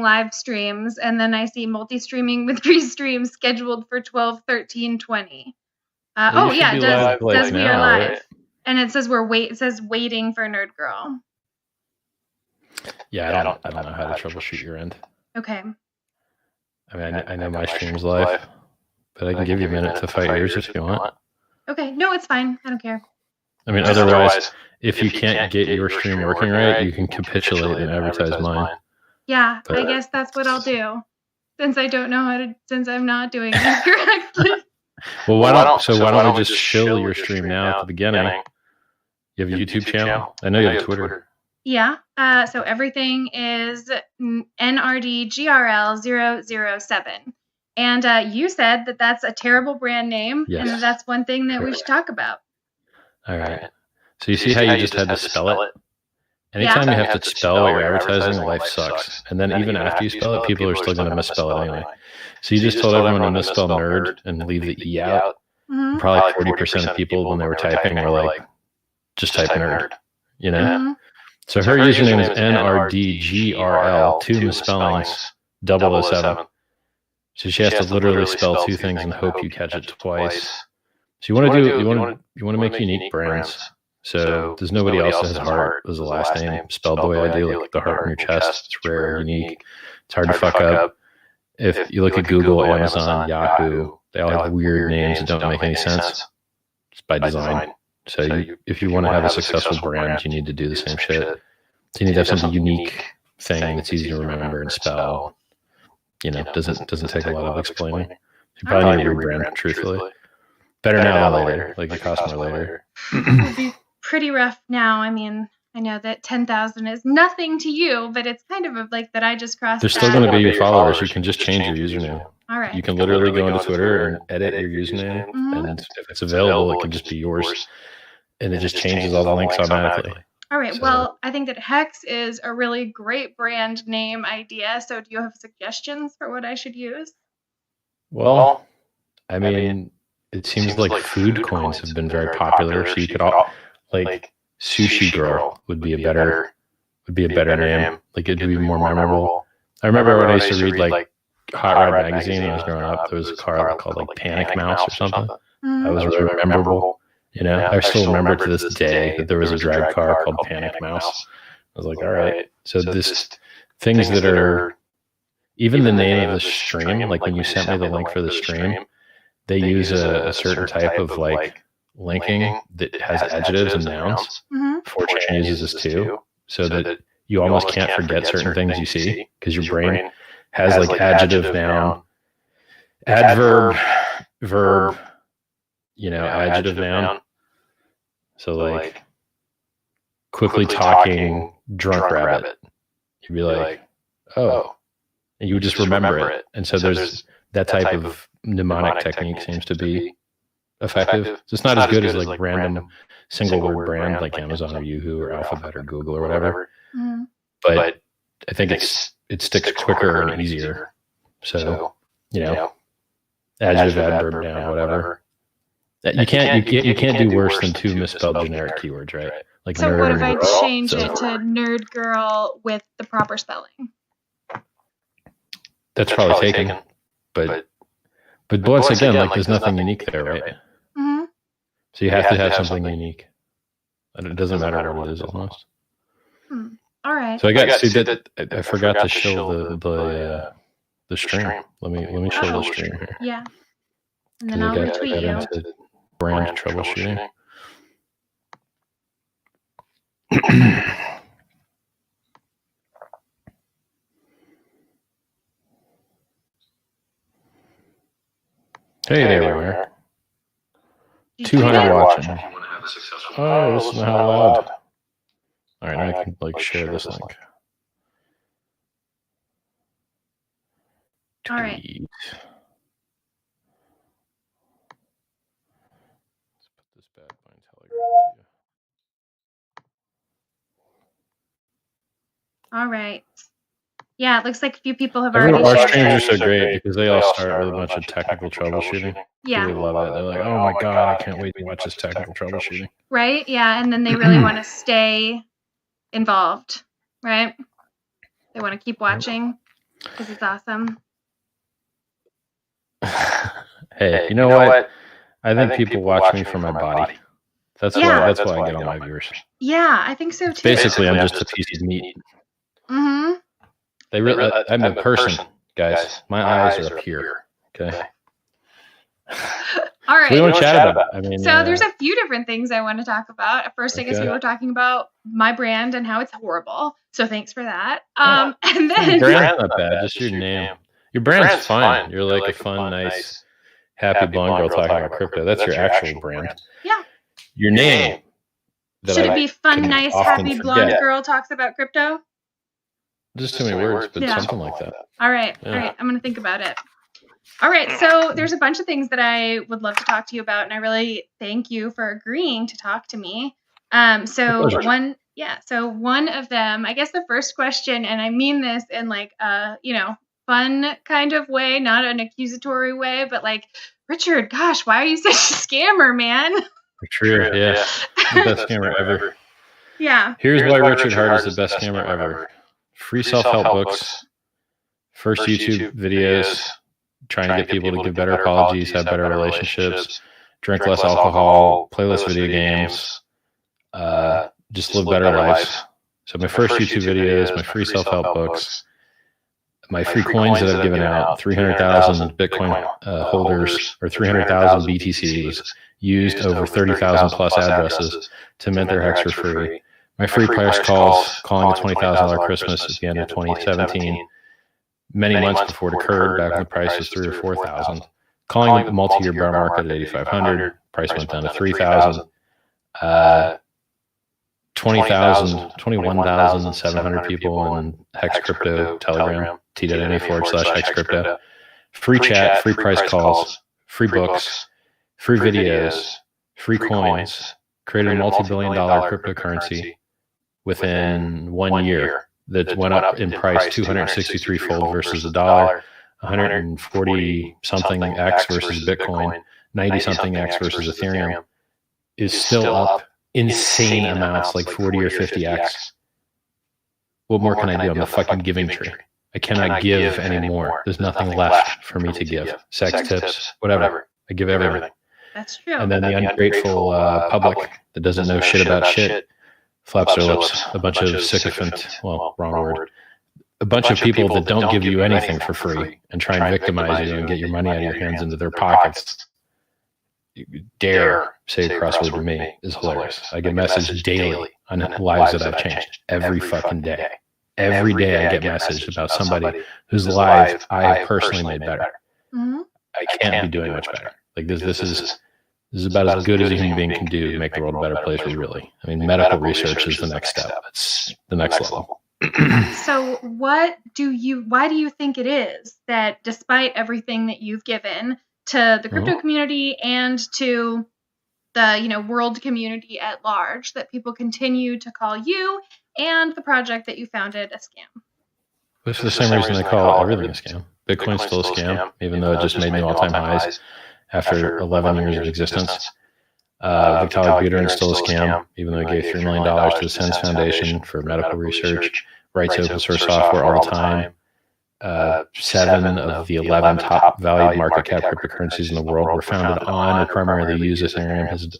live streams, and then I see multi-streaming with Restream scheduled for 12/13/20. It does. It says we are live, right? And it says it says waiting for Nerd Girl. Yeah, I don't know how to troubleshoot your end. Okay. I mean, I know my stream's live, but I can give you a minute to fight yours if you want. Okay. No, it's fine. I don't care. I mean, otherwise, if you can't get your stream working right, you can capitulate and advertise mine. Yeah, but I guess that's what I'll do, since I don't know since I'm not doing it correctly. Well, why don't we just shill your stream now at the beginning? You have a YouTube channel? I know you have Twitter. Yeah. So everything is NRDGRL007. And you said that that's a terrible brand name, and that's one thing that we should talk about. All right. So you see how you just had to spell it? Anytime you have to spell what you're advertising, life sucks. And then even after you spell it, people are still going to misspell it anyway. So you just told everyone to misspell nerd and leave the E out. Mm-hmm. Probably 40% of people, when they were typing, were like, just type nerd, you know? Mm-hmm. So her username is NRDGRL, 2 misspellings, 007. So she has to literally spell 2 things and hope you catch it twice. So you want to make unique brands. So there's nobody else that has heart as a last name spelled the way I do, like the heart in your chest. It's rare, unique. It's hard to fuck up. If you look at Google, Amazon, Yahoo, they all have weird names that don't make any sense. It's by design. So if you want to have a successful brand, you need to do the same shit. So you need to have some unique thing that's easy to remember and spell. You know, doesn't take a lot of explaining. You probably need to rebrand, truthfully. Better now than later. Like it costs more later. It'll be pretty rough now. I mean, I know that 10,000 is nothing to you, but it's kind of like that I just crossed. There's still going to be your followers. You can just change your username. All right. You can literally go into Twitter and edit your username, and if it's available, it can just be yours, and it just changes all the links automatically. All right. So, well, I think that Hex is a really great brand name idea. So do you have suggestions for what I should use? Well, I mean, it seems like food coins have been very popular. So you could like Sushi Girl would be a better name. Like it'd be more memorable. I remember when I used to read like Hot Rod magazine when I was growing up. There was a car called like Panic Mouse or something. That was really memorable. You know, I still remember to this day that there was a drag car called Panic Mouse. I was like, all right. So this things that are even the name of the stream, like when you sent me the link for the stream, they use a certain type of like linking that has adjectives and nouns. 4chan uses this too, so that you almost can't forget certain things you see because your brain has like adjective, noun, adverb, verb, you know, adjective, noun. So like quickly talking drunk rabbit, you'd be like, oh, and you would just remember it. And so there's that type of mnemonic technique seems to be effective. So it's not as good as like random single word brand like Amazon or Yahoo or Alphabet or Google or whatever. But I think it sticks quicker and easier. So, you know, adjective, adverb, noun, whatever. You can't do worse than 2 misspelled generic keywords, right? Like so what if I change it to Nerd Girl with the proper spelling? That's probably taken. But once again, like there's nothing unique there, right? So you have to have something unique. And it doesn't matter what it is almost. All right. So I forgot to show the stream. Let me show the stream here. Yeah. And then I'll retweet you. Brand troubleshooting. Hey there we are. 200 watching. Oh, listen to how loud. All right, now I can like share this link. All right. Let's put this bad boy in Telegram too. All right. Yeah, it looks like a few people have already shared. Our streams it. are so great because they all start with a bunch of technical troubleshooting. Yeah. They love it. They're like, oh my God, I can't wait to watch this technical troubleshooting. Right? Yeah, and then they really want to stay involved, right? They want to keep watching. Because it's awesome. Hey, you know what? I think people watch me for my body. That's why I get all my viewers. Yeah, I think so too. Basically, I'm just a piece of meat. Mm-hmm. I'm a person, guys. My eyes are up here. Okay. All right. So we want to chat about. So there's a few different things I want to talk about. At first, I guess we were talking about my brand and how it's horrible. So thanks for that. And then your brand's not bad. Just your name. Your brand's fine. You're like a fun, nice, happy blonde girl talking about crypto. That's your actual brand. Yeah. Your name. Should it be fun, nice, happy blonde girl talks about crypto? Just too many words, but something like that. All right. I'm going to think about it. All right. So there's a bunch of things that I would love to talk to you about, and I really thank you for agreeing to talk to me. So one of them, I guess the first question, and I mean this in like fun kind of way, not an accusatory way, but like, Richard, gosh, why are you such a scammer, man? True, yeah. The best scammer ever. Yeah. Here's why Richard Hart is the best scammer ever. Free self-help books, first YouTube videos, trying to get people to give better apologies, have better relationships, drink less alcohol, play less video games, just live better lives. So my first YouTube videos, my free self-help books, my free coins that I've given out, 300,000 Bitcoin holders, or 300,000 BTCs, used over 30,000 plus addresses to mint their hex for free. My free price calls, calling a $20,000 Christmas at the end of 2017, many months before it occurred, back when the price was 3,000 or 4,000. Calling the multi-year bear market at 8,500, price went down to 3,000. 21,700 people on Hex Crypto Telegram, t.me/Hex Crypto. Free chat, free price calls, free books, free videos, free coins, created a multi-billion-dollar cryptocurrency within 1 year that went up in price 263-fold versus the dollar, 140-something X versus Bitcoin, 90-something X versus Ethereum, is still up insane amounts, like 40 or 50X. What more can I do? I'm the fucking giving tree. I cannot give anymore. There's nothing left for me to give. Sex tips, whatever. I give everything. That's true. And then the ungrateful public that doesn't know shit about shit flaps their lips. A bunch of sycophant, well, wrong word. A bunch of people that don't give you anything for free and try and victimize you and get your money out of your hands into their pockets. You dare say a crossword to me is hilarious. I get messages daily on lives that I've changed every fucking day. Every day I get messaged about somebody whose life I have personally made better. Mm-hmm. I can't be doing much better. Like this is about as good as a human being can do to make the world a better place. Really, I mean, medical research is the next step. It's the next level. So, why do you think it is that despite everything that you've given to the crypto community and to the world community at large, that people continue to call you and the project that you founded a scam? It's for the same reason they call everything a scam. Bitcoin's still a scam, even though it just made new all-time highs after 11 years of existence. Vitalik Buterin is still a scam, even though he gave $3 million to the Sens Foundation for medical research, writes open source software all the time. 7 of the 11 top valued market cap cryptocurrencies in the world were founded on or primarily use Ethereum, his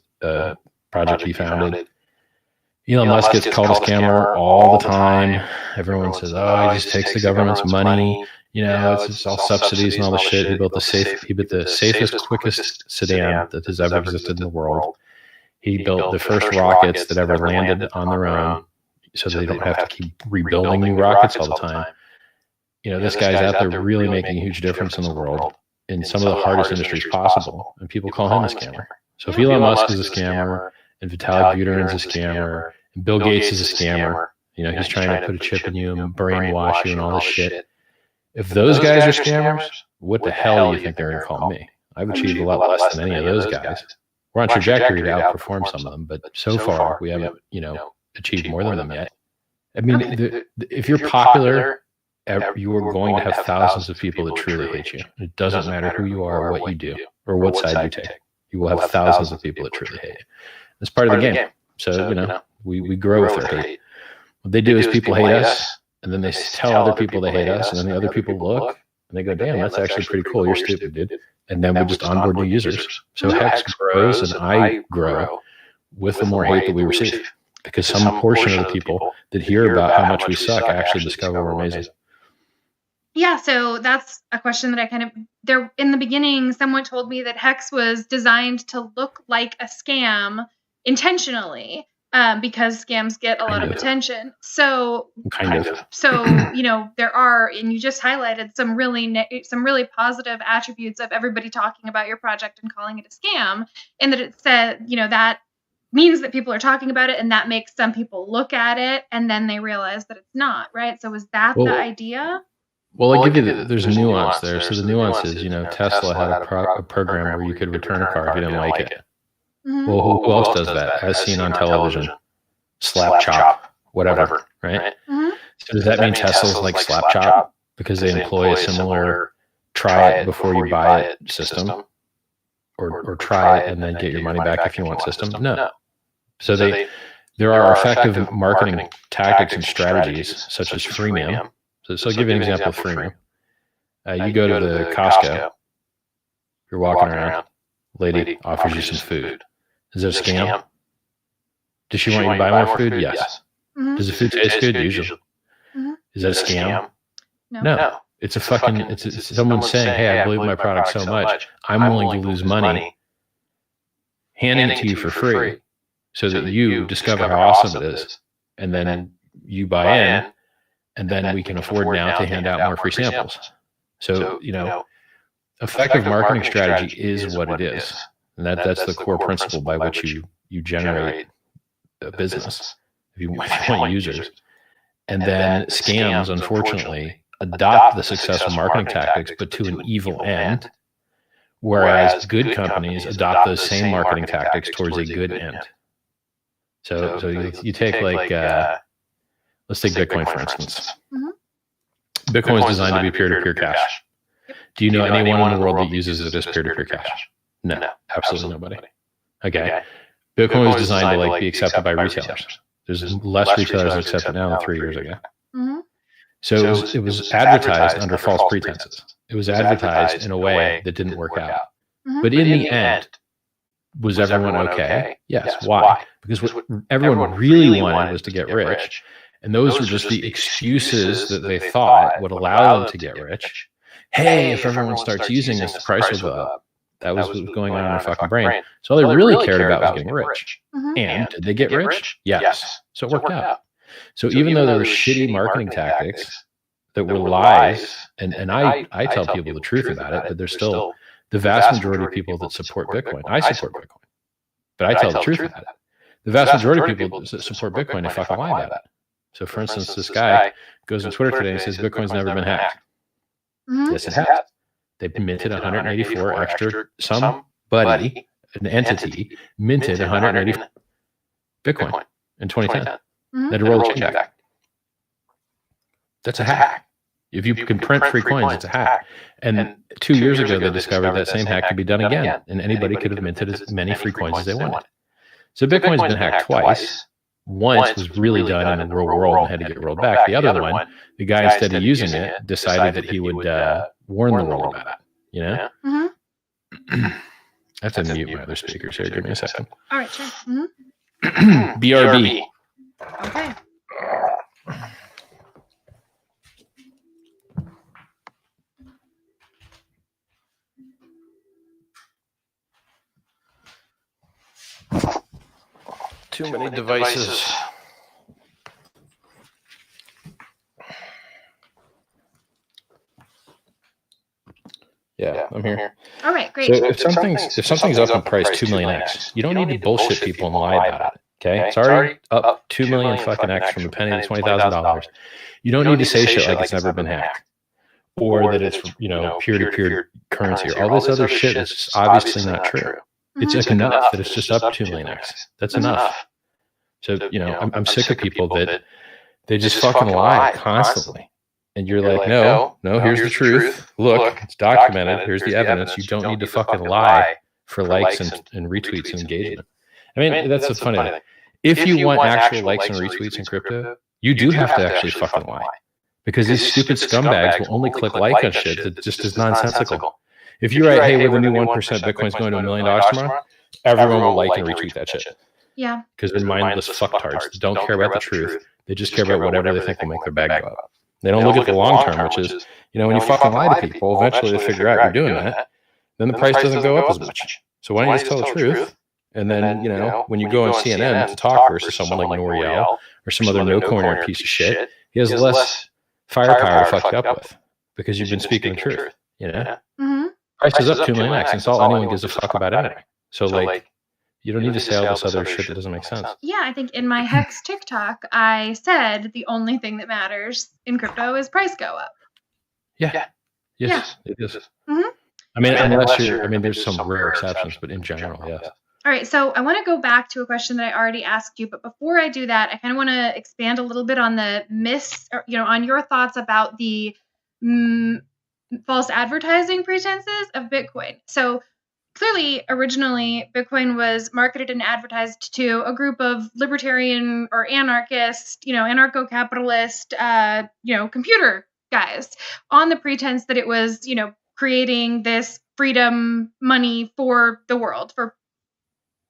project he founded. Elon Musk gets called a scammer all the time. Everyone says, "Oh, he just takes the government's money. It's just all subsidies and all the shit." He built the safest, quickest sedan that has ever existed in the world. He built the first rockets that ever landed on their own, so they don't have to keep rebuilding new rockets all the time. This guy's out there really making a huge difference in the world in some of the hardest industries possible, and people call him a scammer. So if Elon Musk is a scammer, and Vitalik Buterin is a scammer, and Bill Gates is a scammer, he's trying to put a chip in you and brainwash you and all this shit. If those guys are scammers, what the hell do you think they're going to call me? I've achieved a lot less than any of those guys. We're on trajectory to outperform some of them, but so far we haven't, achieved more than them yet. I mean, if you're popular, you are going to have thousands of people that truly hate you. It doesn't matter who you are or what you do or what side you take. You will have thousands of people that truly hate you. It's part of the game. So, we grow with their hate. What they do is people hate us, and then they tell other people they hate us, and then the other people look and they go, damn, that's actually pretty cool. You're stupid, dude. And then we just onboard new users. So Hex grows and I grow with the more hate that we receive, because some portion of the people that hear about how much we suck actually discover we're amazing. Yeah, so that's a question that there in the beginning, someone told me that Hex was designed to look like a scam intentionally, because scams get a lot of attention. So So, there are, and you just highlighted some really positive attributes of everybody talking about your project and calling it a scam, and that it said, that means that people are talking about it, and that makes some people look at it and then they realize that it's not, right? So was that the idea? Well, I'll give you there's a nuance there. So the nuance is, Tesla had a program where you could return a car if you didn't like it. Mm-hmm. Well, who else does that? As seen on television, slap chop, whatever, right? Mm-hmm. So does that mean Tesla's like slap chop because they employ a similar try it before you buy it system, or try it and then get your money back if you want system? No. So there are effective marketing tactics and strategies such as freemium. So I'll give you an example of freemium. You go to the Costco, you're walking around, lady offers you some food. Is it a scam? Does she want you to buy more food? Yes. Mm-hmm. Does the food taste good? Usually. Mm-hmm. Is that a scam? No. It's it's someone saying, hey, I believe my product so much, I'm willing to lose money, handing it to you for free so that you discover how awesome it is, and then you buy in, and then we can afford now to hand out more free samples. So, effective marketing strategy is what it is. And that's the core principle by which you generate a business if you want users. And then scams, unfortunately, adopt the successful marketing tactics, but to an evil end, whereas good companies adopt those same marketing tactics towards a good end. So you take let's take Bitcoin, for instance. Mm-hmm. Bitcoin is designed to be peer-to-peer cash. Do you know anyone in the world that uses it as peer-to-peer cash? No, absolutely nobody. Okay. Bitcoin was designed to be accepted by retailers. There's less retailers that accept it now than 3 years ago. Mm-hmm. So it was advertised under false pretenses. It was advertised in a way that didn't work out. Mm-hmm. But in the end, was everyone okay? Yes. Why? Because what everyone really wanted was to get rich. And those were just the excuses that they thought would allow them to get rich. Hey, if everyone starts using this, the price will go up. That was what was going on in their fucking brain. So all they really cared about was getting rich. Mm-hmm. And did they get rich? Yes. So it worked out. So even though there were shitty marketing tactics that were lies, and I tell people the truth about it, but there's still the vast majority of people that support Bitcoin. I support Bitcoin. But I tell the truth about it. The vast majority of people that support Bitcoin, they fucking lie about it. So for instance, this guy goes on Twitter today and says Bitcoin's never been hacked. Mm-hmm. Yes, it has. They minted 184 extra, somebody, an entity, minted 180 Bitcoin in 2010. Mm-hmm. That rolled a chain back. That's a hack. If you can print free coins, it's a hack. And 2 years ago, they discovered that same hack could be done again, and anybody could have minted as many free coins as they wanted. So Bitcoin's been hacked twice. Once was really done in the real world and had to get rolled back. The other one, the guy, instead of using it, decided that he would warn the world about it. You know? Mm-hmm. I have to mute my other speakers here. Give me a second. All right, sure. Mm-hmm. BRB. Okay. Too many devices. Yeah, I'm here. All right, great. So if something's up in price 2 million X, you don't need to bullshit people and lie about it. Okay? It's already up 2 million fucking X from a penny to $20,000. You don't need to say shit like it's never been hacked. Or that it's, peer-to-peer currency or all this other shit that's just obviously not true. It's enough that it's just up 2 million X. That's enough. So, I'm sick of people that they just fucking lie constantly. And you're like, no, here's the truth. Look, it's documented. Here's the evidence. You don't need to fucking lie for likes and retweets and engagement. I mean, that's the funny thing. If you want actual likes and retweets in crypto, you do have to actually fucking lie. Because these stupid scumbags will only click like on shit that just is nonsensical. If you write, hey, we're the new 1%, Bitcoin's going to $1 million tomorrow, everyone will like and retweet that shit. Yeah. Because they're mindless fucktards that don't care about the truth. They just care about whatever they think will make their bag go up. They don't look at the long term, which is, when you fucking lie to people, eventually they figure out you're doing that. Then the price doesn't go up as much. So why don't you just tell the truth? And then, when you go on CNN to talk versus someone like Noriel or some other no-corner piece of shit, he has less firepower to fuck you up with because you've been speaking the truth, Mm-hmm. Price is up 2 million X, and it's all anyone gives a fuck about anything. So, you don't need to say all this other shit that doesn't make sense. Yeah, I think in my Hex TikTok, I said the only thing that matters in crypto is price go up. Yeah. Yes, it is. Mm-hmm. I mean, unless there's some rare exceptions, but in general, yes. All right, so I want to go back to a question that I already asked you, but before I do that, I kind of want to expand a little bit on the on your thoughts about the false advertising pretenses of Bitcoin. So clearly, originally, Bitcoin was marketed and advertised to a group of libertarian or anarchist, anarcho-capitalist, computer guys on the pretense that it was, creating this freedom money for the world, for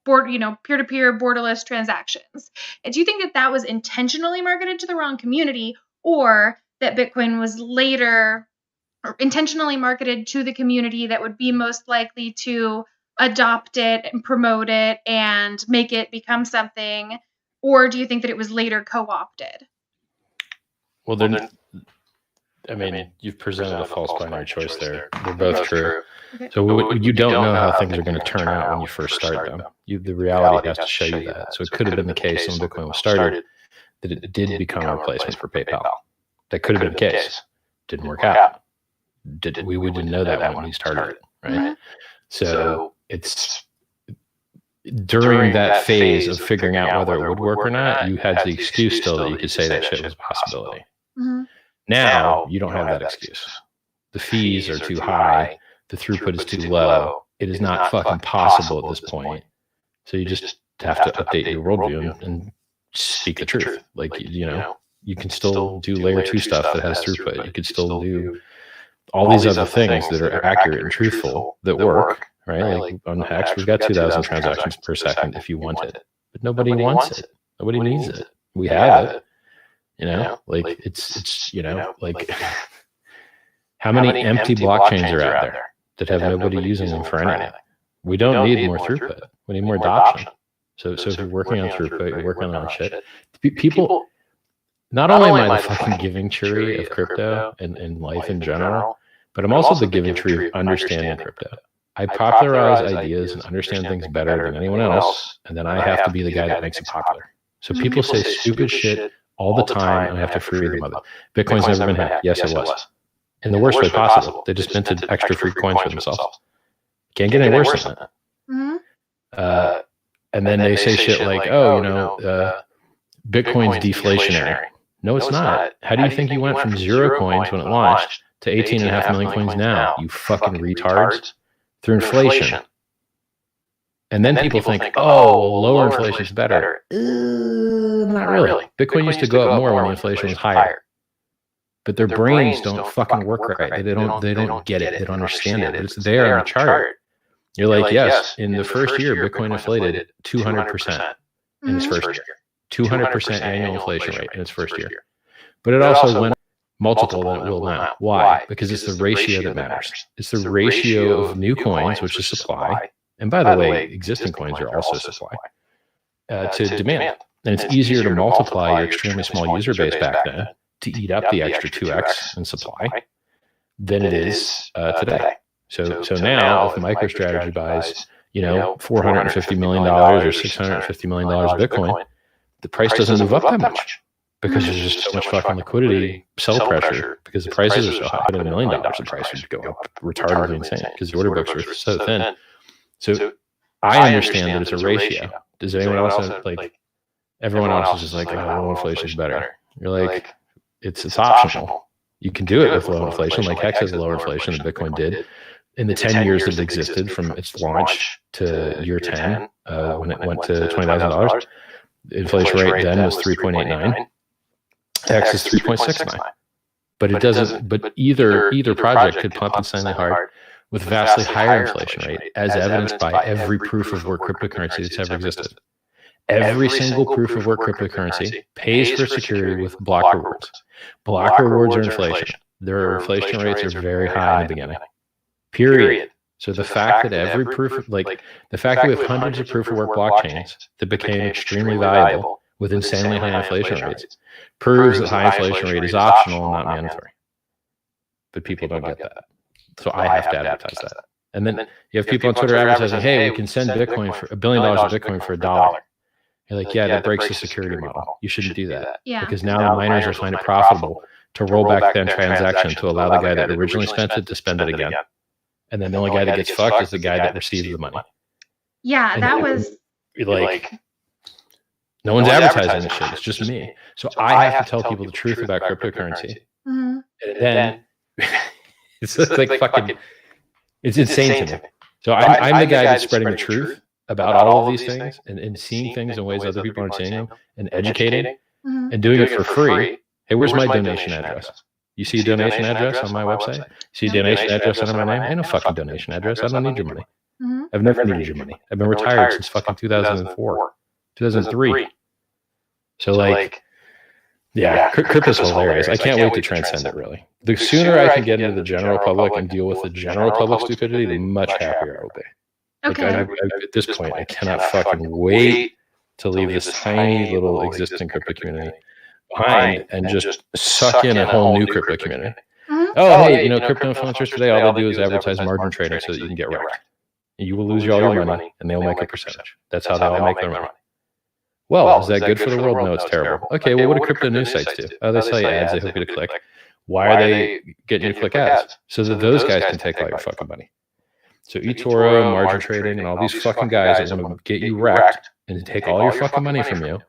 peer-to-peer borderless transactions. And do you think that was intentionally marketed to the wrong community, or that Bitcoin was later intentionally marketed to the community that would be most likely to adopt it and promote it and make it become something? Or do you think that it was later co-opted? Well, you've presented a false binary choice there. They're both true. Okay. So you don't know how things are going to turn out when you first start them. The reality has to show you that. So it could have been the case when Bitcoin was started that it did become a replacement for PayPal. That could have been the case. Didn't work out. We didn't know that when we started it, right? Mm-hmm. So it's during that phase of figuring out whether it would work or not, you had the excuse still that you could say that shit was a possibility. Mm-hmm. Now you don't have that excuse. The fees are too high. The throughput is too low. It is not fucking possible at this point. So you just have to update your worldview and speak the truth. You can still do layer 2 stuff that has throughput. You could still do all these other things that are accurate and truthful that work, right? Like on Hex, we've got 2,000 transactions per second if you want it. But nobody wants it. Nobody needs it. We have it. It's how many empty blockchains are out there that have nobody using them for anything? We don't need more throughput. We need more adoption. So if you're working on throughput, you're working on shit. People, not only am I the fucking giving tree of crypto and life in general, but I'm also the giving tree of understanding crypto. I popularize ideas and understand things better than anyone else, and then I have to be the guy that makes it popular. So people say stupid shit all the time, and I have to free them of it. Bitcoin's never been hacked. Yes, it was. In the worst way possible. They just minted extra free coins for themselves. Can't get any worse than that. Mm-hmm. And then they say shit like, Bitcoin's deflationary. No, it's not. How do you think you went from 0 coins when it launched to 18.5 million coins now, you fucking retards? Through inflation. And then people think, lower inflation is better. Not really. Bitcoin used to go up more when the inflation was higher. But their brains don't fucking work right. They don't get it. They don't understand it. But it's there on the chart. You're like, yes, in the first year, Bitcoin inflated 200% in its first year. 200% annual inflation rate in its first year. But it also went multiple than it will now. Why? Because it's the ratio that matters. It's the ratio of new coins, which is supply. And by the way, existing coins are also supply to demand. And it's easier to multiply your extremely small user base back then to eat up the extra 2x in supply than it is today. So now, if MicroStrategy buys, $450 million or $650 million of Bitcoin, the price doesn't move up that much because there's just so much fucking liquidity, sell pressure, because the prices are so high. But $1 million, the price would go up retardedly insane because the order books are so thin. So I understand that it's a ratio. Does anyone else everyone else is just like, low inflation is better. You're like, it's optional. You can do it with low inflation. Like Hex has lower inflation than Bitcoin did. In the 10 years that it existed from its launch to year 10, when it went to $20,000, the inflation rate then was 3.89. Hex is 3.69. But it doesn't. But either project could pump insanely hard with vastly higher inflation rate, as evidenced by every proof of work cryptocurrency that's ever existed. Every single proof of work cryptocurrency pays for security with block rewards. Block rewards are inflation. Their inflation rates are very high in the beginning. Period. So the fact that every proof, like the fact that we have hundreds of proof of work blockchains that became extremely valuable with insanely high inflation rates, proves that high inflation rate is optional and not mandatory. But people don't get that. So I have to advertise that. And then you have people on Twitter advertising, hey, we can send Bitcoin for $1 billion of Bitcoin for $1. You're like, yeah, that breaks the security model. You shouldn't do that. Yeah. Because now the miners will find it profitable to roll back that transaction to allow the guy that originally spent it to spend it again. And then the only guy that gets fucked is the guy that receives the money. Yeah, and that was like, no one's advertising this shit. It's just me. So I have to tell people the truth about cryptocurrency. Mm-hmm. And then it's just like fucking, it's insane to me. So I'm the guy that's spreading the truth about all of these things and seeing things in ways other people aren't seeing them and educating and doing it for free. Hey, where's my donation address? You see a donation address on my website? See a donation address under my name? Ain't no fucking donation address. I don't need your money. I've never needed your money. I've been retired since fucking 2004, 2003. So like, yeah, crypto's hilarious. I can't wait to transcend it, really. The sooner I can get into the general public and deal with the general public stupidity, the much happier I will be. okay. Like at this point, I cannot fucking wait to leave this tiny little existing crypto community behind and just suck in a whole new crypto community. Oh, hey, crypto influencers today, all they do is advertise margin trading so that you can get wrecked. You will lose all your money, and they'll make a percentage. That's how they all make their money. Well, is that good for the world? No, it's terrible. Okay, well, what do crypto news sites do? Oh, they sell you ads. They hope you to click. Why are they getting you to click ads? So that those guys can take all your fucking money. So eToro, margin trading, and all these fucking guys that want to get you wrecked and take all your fucking money from you,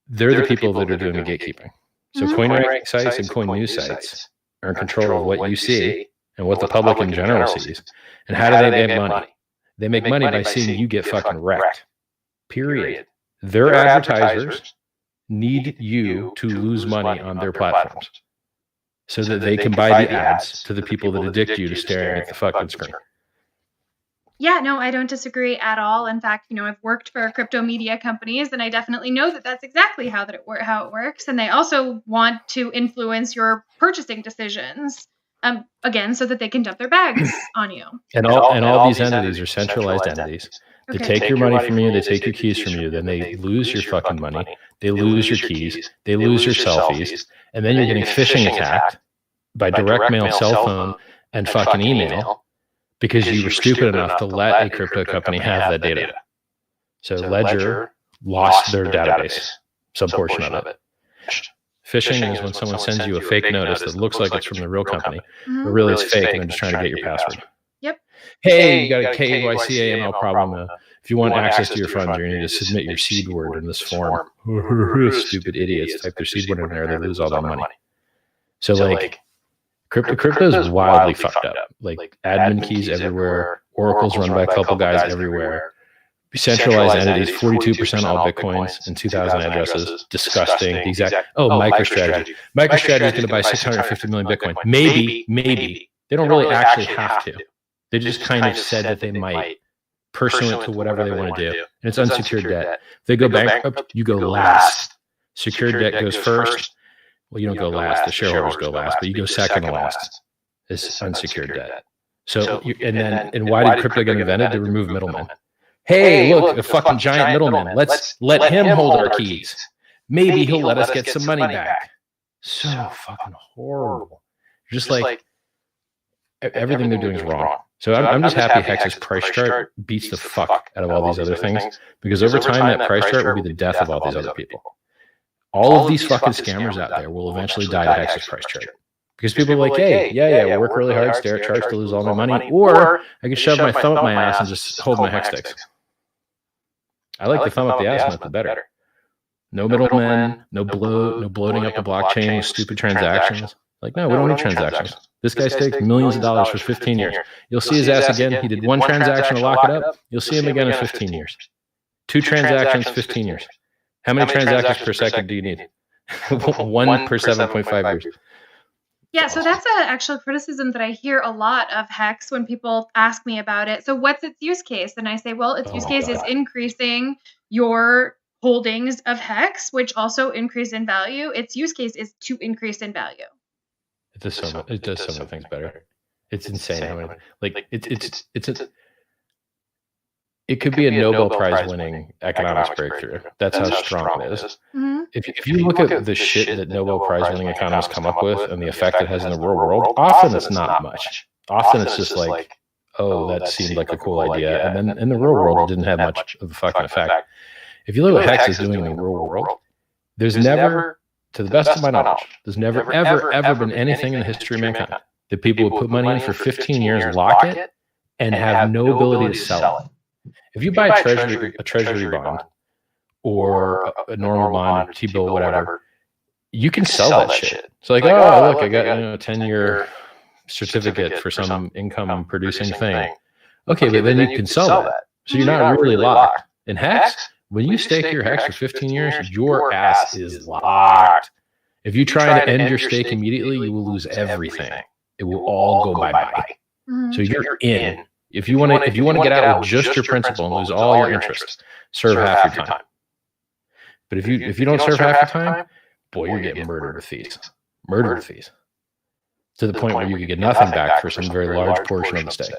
they're the people that are doing the gatekeeping. So coin ranking sites and coin news sites are in control of what you see and what the public in general sees. And how do they make money? They make money by seeing you get fucking wrecked. Period. Their advertisers need you to lose money on their platforms so that they can buy the ads to the people that addict you to staring at the fucking screen. Yeah, no, I don't disagree at all. In fact, I've worked for crypto media companies, and I definitely know that that's exactly how it works. And they also want to influence your purchasing decisions, again, so that they can dump their bags on you. And all these entities are centralized entities. They take your money from you, they take your keys from you, then they lose your fucking money, they lose your keys, they lose your selfies, and then you're getting phishing attacked by direct mail, cell phone, and fucking email because you were stupid enough to let a crypto company have that data. So Ledger lost their database, some portion of it. Phishing is when someone sends you a fake notice that looks like it's from the real company, but really it's fake and they're just trying to get your password. Hey, you got a KYC AML problem. If you want access to your funds, you need to submit your seed word in this form. Stupid idiots type their seed word in there, they lose all their money. So like, crypto is wildly fucked up. Like admin keys everywhere, oracles run by a couple guys everywhere, centralized entities, 42% all Bitcoins and 2,000 addresses. Disgusting. The exact. MicroStrategy. MicroStrategy is going to buy 650 million Bitcoin. Maybe. They don't really actually have to. They just kind of said that they might, pursuant to whatever they want to do. And it's unsecured debt. If they go bankrupt, you go last. Secured debt goes first. Well, you don't go last. The shareholders go last, but you go second to last. It's unsecured debt. So, and why did crypto get invented? To remove middlemen. Hey, look, a fucking giant middleman. Let's let him hold our keys. Maybe he'll let us get some money back. So fucking horrible. Just like everything they're doing is wrong. So I'm just happy Hex's price chart beats the fuck out of all these other things, because over time that price chart will be the death of all these other people. All of these fucking scammers out there will eventually die to Hex's price chart. Because people are like, hey, yeah, work really hard, stare at charts to lose all my money, or I can shove my thumb up my ass and just hold my hex sticks. I like the thumb up the ass method better. No middlemen, no bloating up the blockchain with stupid transactions. Like, no, we don't need transactions. This guy staked millions of dollars for 15 years. You'll see his ass again. He did one transaction to lock it up. You'll see him again in 15 years. 2 transactions, 15 years. How many transactions per second do you need? 1 per 7.5 years. Yeah, so that's an actual criticism that I hear a lot of Hex when people ask me about it. So what's its use case? And I say, well, its use case is increasing your holdings of Hex, which also increase in value. Its use case is to increase in value. It does so many things better. It's insane how many, like it could be a Nobel Prize winning economics breakthrough. That's how strong it is. Mm-hmm. If you look at the shit that Nobel Prize winning economists come up with and the effect it has in the real world, often it's not much. Often it's just like, oh, that seemed like a cool idea. And then in the real world, it didn't have much of a fucking effect. If you look at what Hex is doing in the real world, there's never, to the best of my knowledge, there's never, ever been anything in the history of mankind that people would put money in for 15 years, lock it, and have no ability to sell it. If you buy a treasury bond or a normal bond, T-bill, whatever, you can sell that shit. So like, oh, look, I got a 10-year certificate for some income producing thing. Okay, but then you can sell that. So you're not really locked. In Hex, when you stake your Hex for 15 years, your ass is locked. If you try to end your stake immediately, you will lose everything. It will all go bye-bye. Mm-hmm. So you're in. If you want to get out with just your principal and lose all your interest, serve half your time. But if you don't serve half your time, boy, you're getting murdered with fees. Murdered with fees. To the point where you could get nothing back for some very large portion of the stake.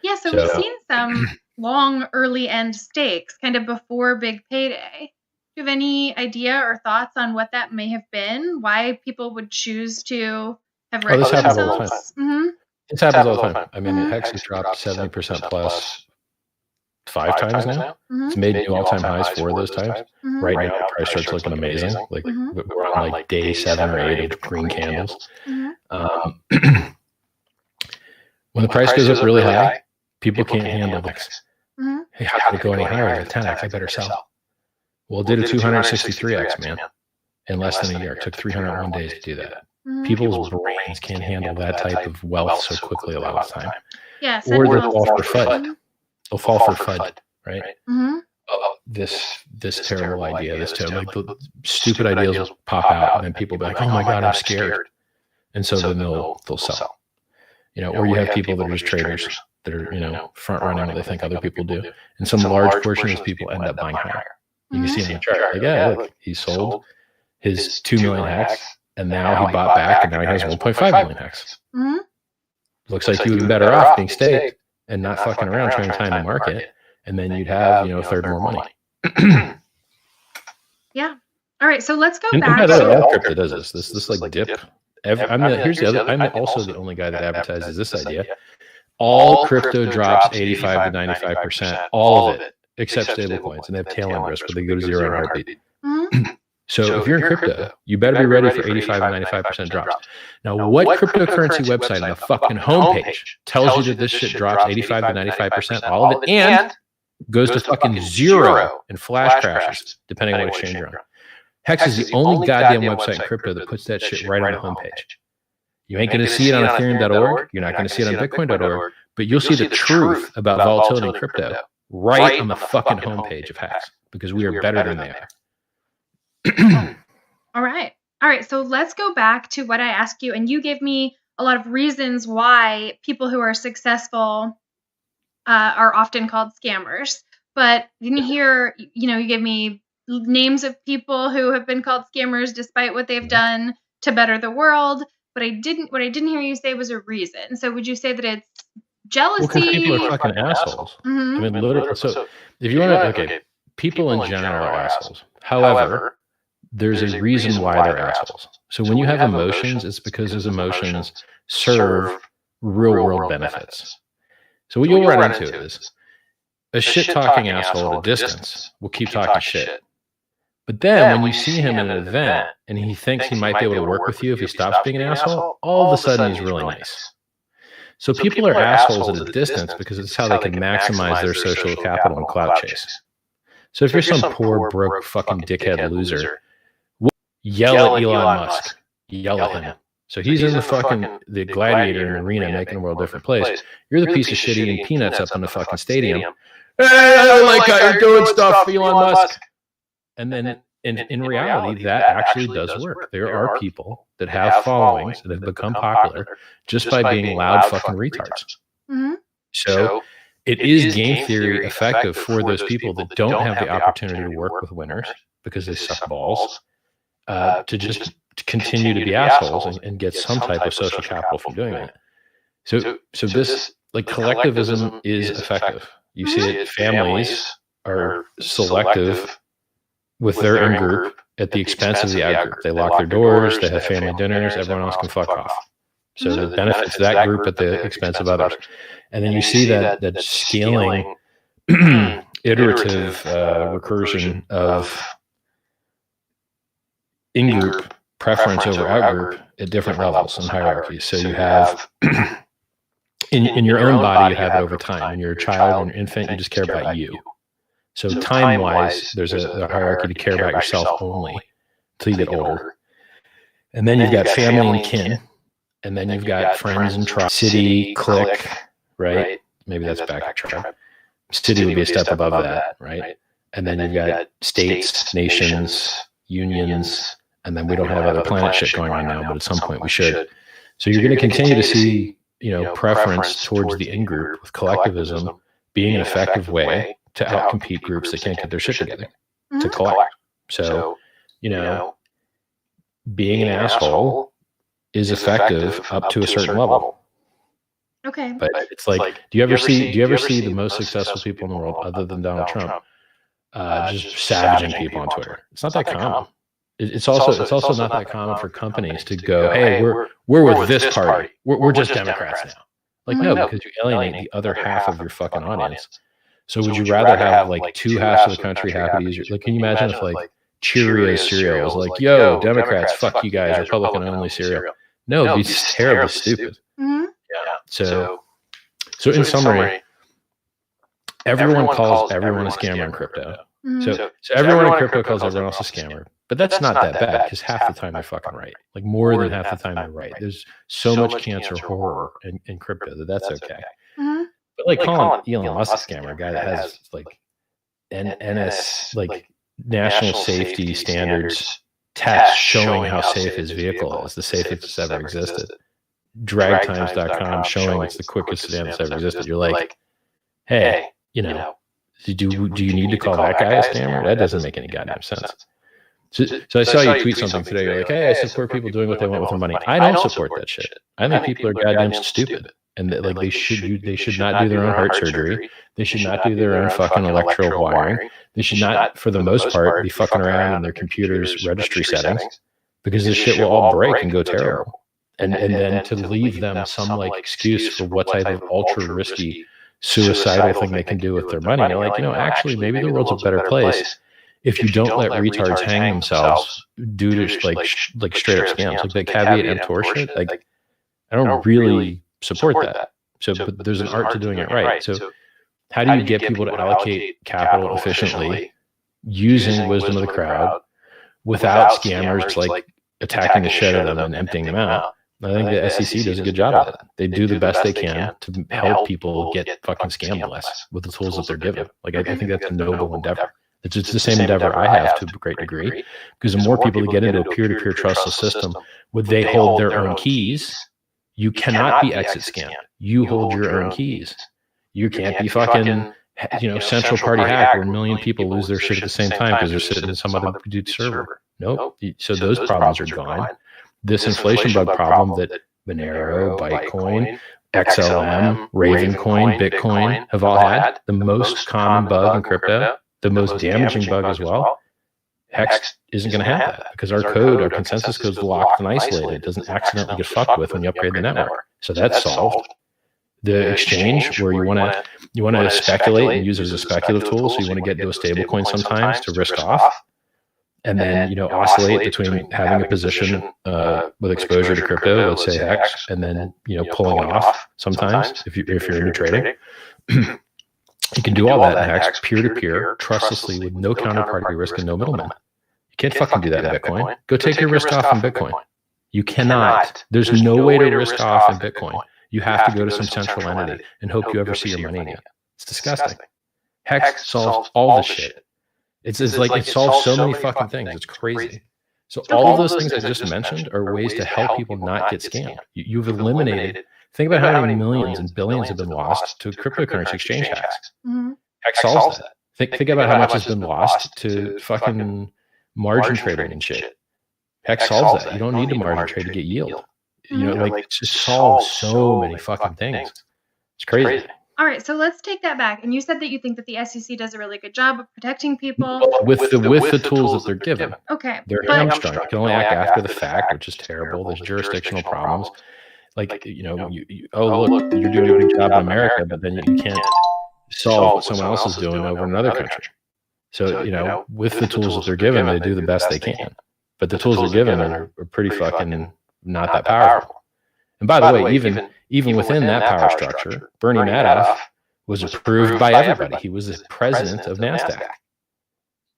Yeah, so we've seen some long early end stakes kind of before big payday. Do you have any idea or thoughts on what that may have been? Why people would choose to have this happens themselves? all the time. Mm-hmm. This happens all the time. I mean, Hex has dropped 70% plus 5 times now. Mm-hmm. It's made new all-time highs 4 of those times. Mm-hmm. Right now, the price starts looking amazing. Like we're on like day 7 or 8 of green candles. Mm-hmm. When the price goes up really high, people can't handle Hex. Mm-hmm. Hey, how can it go any higher? At 10x, I better sell. Well, it did a 263x, man, in less than a year. It took 301 days to do that. Mm-hmm. People's brains can't handle that type of wealth so quickly a lot of the time. Yeah, or they'll fall for FUD. They'll fall for FUD, right? Mm-hmm. This terrible idea, like the stupid ideas will pop out, and then people will be like, "Oh my god, I'm scared," and so then they'll sell. Or you have people that are just traders that are front running what they think other people do, and some large portion of those people end up buying higher. You can see in the chart, like, yeah, look, he sold his 2 million Hex, and now he bought back, and now he has 1.5 million Hex. Mm-hmm. Looks like you would be better off being staked and not fucking around trying to time the market, and then you'd have a third more money. Yeah. All right. So let's go back. And by the way, all crypto does this. This like dip. Here's the other. I'm also the only guy that advertises this idea. All crypto drops 85 to 95%. All of it, except stablecoins, and they have tail end risk, but they go to zero in a heartbeat. Mm-hmm. So if you're in crypto, you better be ready for 85 and 95% drops. Now, what cryptocurrency website on the fucking homepage tells you that this shit drops 85 to 95%, all of it, and goes to fucking zero in flash crashes, depending on what exchange you're on? Hex is the only goddamn website in crypto that puts that shit right on the homepage. You ain't going to see it on Ethereum.org. You're not going to see it on Bitcoin.org, but you'll see the truth about volatility in crypto right on the fucking homepage of Hex, because we are better than they are. All right. So let's go back to what I asked you, and you gave me a lot of reasons why people who are successful are often called scammers. But didn't you hear? You gave me names of people who have been called scammers despite what they've done to better the world. But what I didn't hear you say was a reason. So would you say that it's jealousy? Well, because people are fucking assholes. Mm-hmm. I mean, literally. So if you want to, people in general are assholes. However, there's a reason why they're assholes. So when you have emotions, it's because those emotions serve real world benefits. So what you'll run into is a shit-talking asshole at a distance will keep talking shit. But then when you see him in an event and he thinks he might be able to work with you if he stops being an asshole, all of a sudden he's really nice. So people are assholes at a distance because it's how they can maximize their social capital and clout chase. So if you're some poor, broke, fucking dickhead loser, yell at Elon Musk. Yell at him. So he's in the gladiator arena making the world a different place. You're the piece of shit eating peanuts up in the fucking stadium. Hey, I don't like how you're doing stuff, Elon Musk. And then And in reality, that actually does work. There are people that have followings that have become popular just by being loud fucking retards. Mm-hmm. So it is game theory effective for those people that don't have the opportunity to work with winners because they suck balls, to just continue to be assholes and get some type of social capital from doing that. So this, like, collectivism is effective. You see it. Families are selective with their in-group at the expense of the out-group. They lock their doors, they have family dinners, everyone else can fuck off. So it benefits that group at the expense of others. And then you see that scaling, iterative recursion of in-group preference over out-group at different levels and hierarchies. So you have, in your own body, you have it over time. When you're a child and an infant, you just care about you. So time-wise, there's a hierarchy to care about yourself only until you get older. And then you've got family and kin. And then you've got friends and tribe, city, clique, right? Maybe that's back at tribe. City would be a step above that, right? And then you've got states, nations, unions, and then we don't have other planet shit going on now, but at some point we should. So you're going to continue to see, preference towards the in-group, with collectivism being an effective way to outcompete groups that can't get their shit together to collect. So, being an asshole is effective up to a certain level. Okay. But it's like, do you ever see the most successful people in the world, other than Donald Trump, just savaging people on Twitter? It's not that common. It's also not that common for companies to go, hey, we're with this party. We're just Democrats now. Like, no, because you alienate the other half of your fucking audience. So would you rather have like two halves of the country happy to use your, like, can you imagine if like Cheerios cereal was like, yo, Democrats, fuck you guys, Republican only cereal? No, it'd be just terribly stupid. Mm-hmm. Yeah. So in summary, everyone calls everyone a scammer in crypto. Mm-hmm. So everyone in crypto calls everyone else a scammer. But that's not that bad, because half the time they're fucking right. Like, more than half the time they're right. There's so much cancer horror in crypto that's okay. Mm-hmm. But like calling Elon Musk a scammer, a guy that has like NS, like national safety standards tests showing how safe his vehicle is, the safest it's ever existed. Dragtimes.com showing it's the quickest sedan that's ever existed. You're like, hey, do you need to call that guy a scammer? That doesn't make any goddamn sense. So I saw you tweet something today. You're like, hey, I support people doing what they want with their money. I don't support that shit. I think people are goddamn stupid. And that, like, they should not do their own heart surgery. They should not do their own fucking electrical wiring. They should not, for the most part, be fucking around in their computer's registry settings, because this shit will all break and go terrible. And then to leave them some like excuse for what type of ultra risky suicidal thing they can do with their money. You're like, actually, maybe the world's a better place if you don't let retards hang themselves due to like straight up scams, like the caveat emptor shit. Like, I don't really support that. So, but there's an art to doing it right. So how do you get people to allocate capital efficiently using wisdom of the crowd without scammers like attacking the shit out of them and emptying them out? I think the SEC does a good job of it. They do the best they can to help people get fucking scammed less with the tools that they're given. Like, I think that's a noble endeavor. It's the same endeavor I have to a great degree, because the more people that get into a peer-to-peer trustless system, would they hold their own keys? You cannot be exit scammed. You hold your own keys. You can't be fucking, central party hack where 1 million people lose their shit at the same time because they're sitting in some other dude's server. Nope. So those problems are gone. This inflation bug problem that Monero, Bitcoin, XLM, Ravencoin, Bitcoin have all had, the most common bug in crypto, the most damaging bug as well, Hex isn't going to have that, because our code, our consensus code is locked and isolated. It doesn't accidentally get fucked with when you upgrade the network. So that's solved. The exchange, where you want to speculate and use it as a speculative tool, so you want to get into a stable coin sometimes to risk off, and then oscillate between having a position with exposure to crypto, let's say Hex, and then pulling off sometimes if you're into trading. You can do all that in Hex, peer-to-peer, trustlessly, with no counterparty risk and no middleman. You can't fucking do that in Bitcoin. Go take your risk off in Bitcoin. You cannot. There's no way to risk off in Bitcoin. You have to go to some central entity and hope you ever see your money again. It's disgusting. Hex solves all this shit. It's like it solves so many fucking things. It's crazy. So all of those things I just mentioned are ways to help people not get scammed. You've eliminated. Think about how many millions and billions have been lost to cryptocurrency exchange hacks. Mm-hmm. Hack solves that. Think about how much has been lost to fucking margin trading and shit. Hack solves that. You don't need to margin trade to get yield. It just solves so many fucking things. It's crazy. All right, so let's take that back. And you said that you think that the SEC does a really good job of protecting people with the tools that they're given. Okay, they're hamstrung. You can only act after the fact, which is terrible. There's jurisdictional problems. Look, you're doing a good job in America, but then you can't solve what someone else is doing over in another country. So, with the tools that they're given, they do the best they can. But the tools they're given are pretty fucking not that powerful. And by the way, even within that power structure, Bernie Madoff was approved by everybody. He was the president of NASDAQ.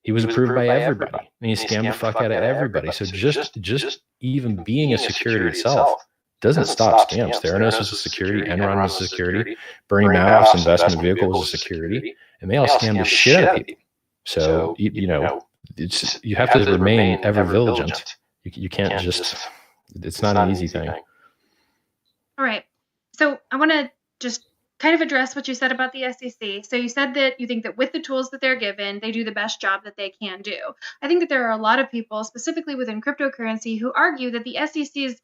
He was approved by everybody, and he scammed the fuck out of everybody. So just even being a security itself doesn't stop scams. Theranos was a security, Enron was a security, Bernie Madoff's investment vehicle was a security, and they all scammed the shit out of people. So you have to remain ever vigilant. You can't just. It's not an easy thing. All right. So I want to just kind of address what you said about the SEC. So you said that you think that with the tools that they're given, they do the best job that they can do. I think that there are a lot of people, specifically within cryptocurrency, who argue that the SEC's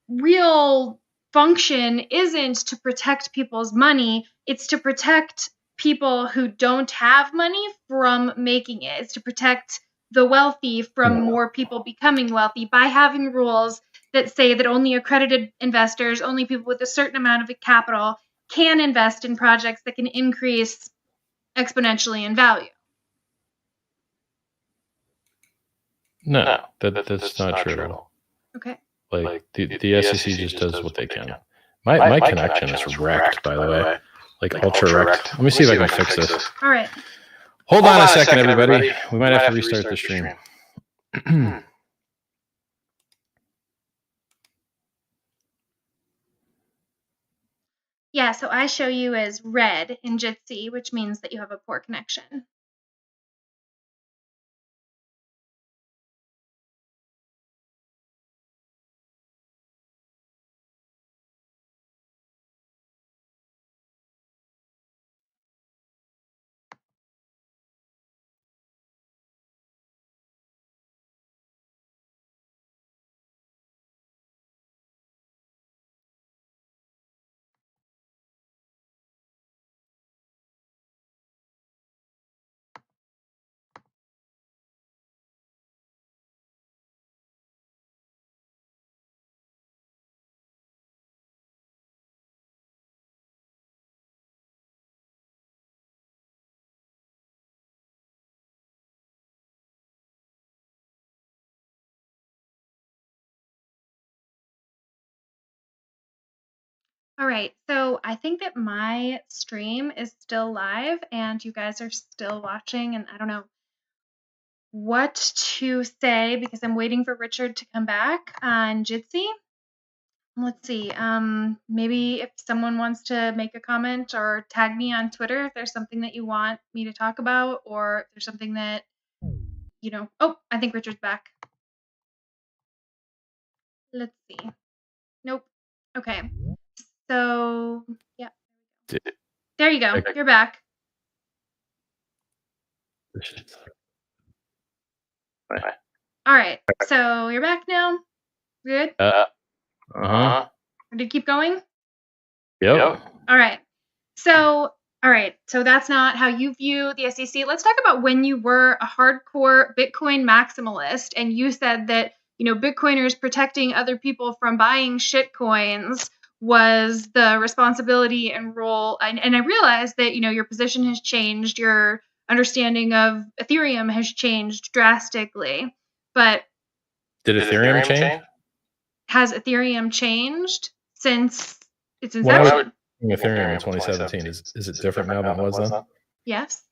real function isn't to protect people's money. It's to protect people who don't have money from making it. It's to protect the wealthy from more people becoming wealthy by having rules that say that only accredited investors, only people with a certain amount of capital can invest in projects that can increase exponentially in value. No, that's not true at all. Okay. Like the SEC just does what they can. My connection is wrecked, by the way. Like ultra wrecked. Let me see if I can fix this. All right. Hold on a second, everybody. We might have to restart the stream. Yeah, so I show you as red in Jitsi, which means that you have a poor connection. All right, so I think that my stream is still live and you guys are still watching, and I don't know what to say because I'm waiting for Richard to come back on Jitsi. Let's see, maybe if someone wants to make a comment or tag me on Twitter if there's something that you want me to talk about, or if there's something that, oh, I think Richard's back. Let's see. Nope. Okay. So, yeah. There you go. You're back. All right. So you're back now? Good? Uh-huh. Did you keep going? Yep. All right. So that's not how you view the SEC. Let's talk about when you were a hardcore Bitcoin maximalist and you said that, Bitcoiners protecting other people from buying shit coins was the responsibility and role. And I realized that, your position has changed. Your understanding of Ethereum has changed drastically. But did Ethereum change? Has Ethereum changed since its inception? Ethereum in 2017. Is it different now than it was then? Yes.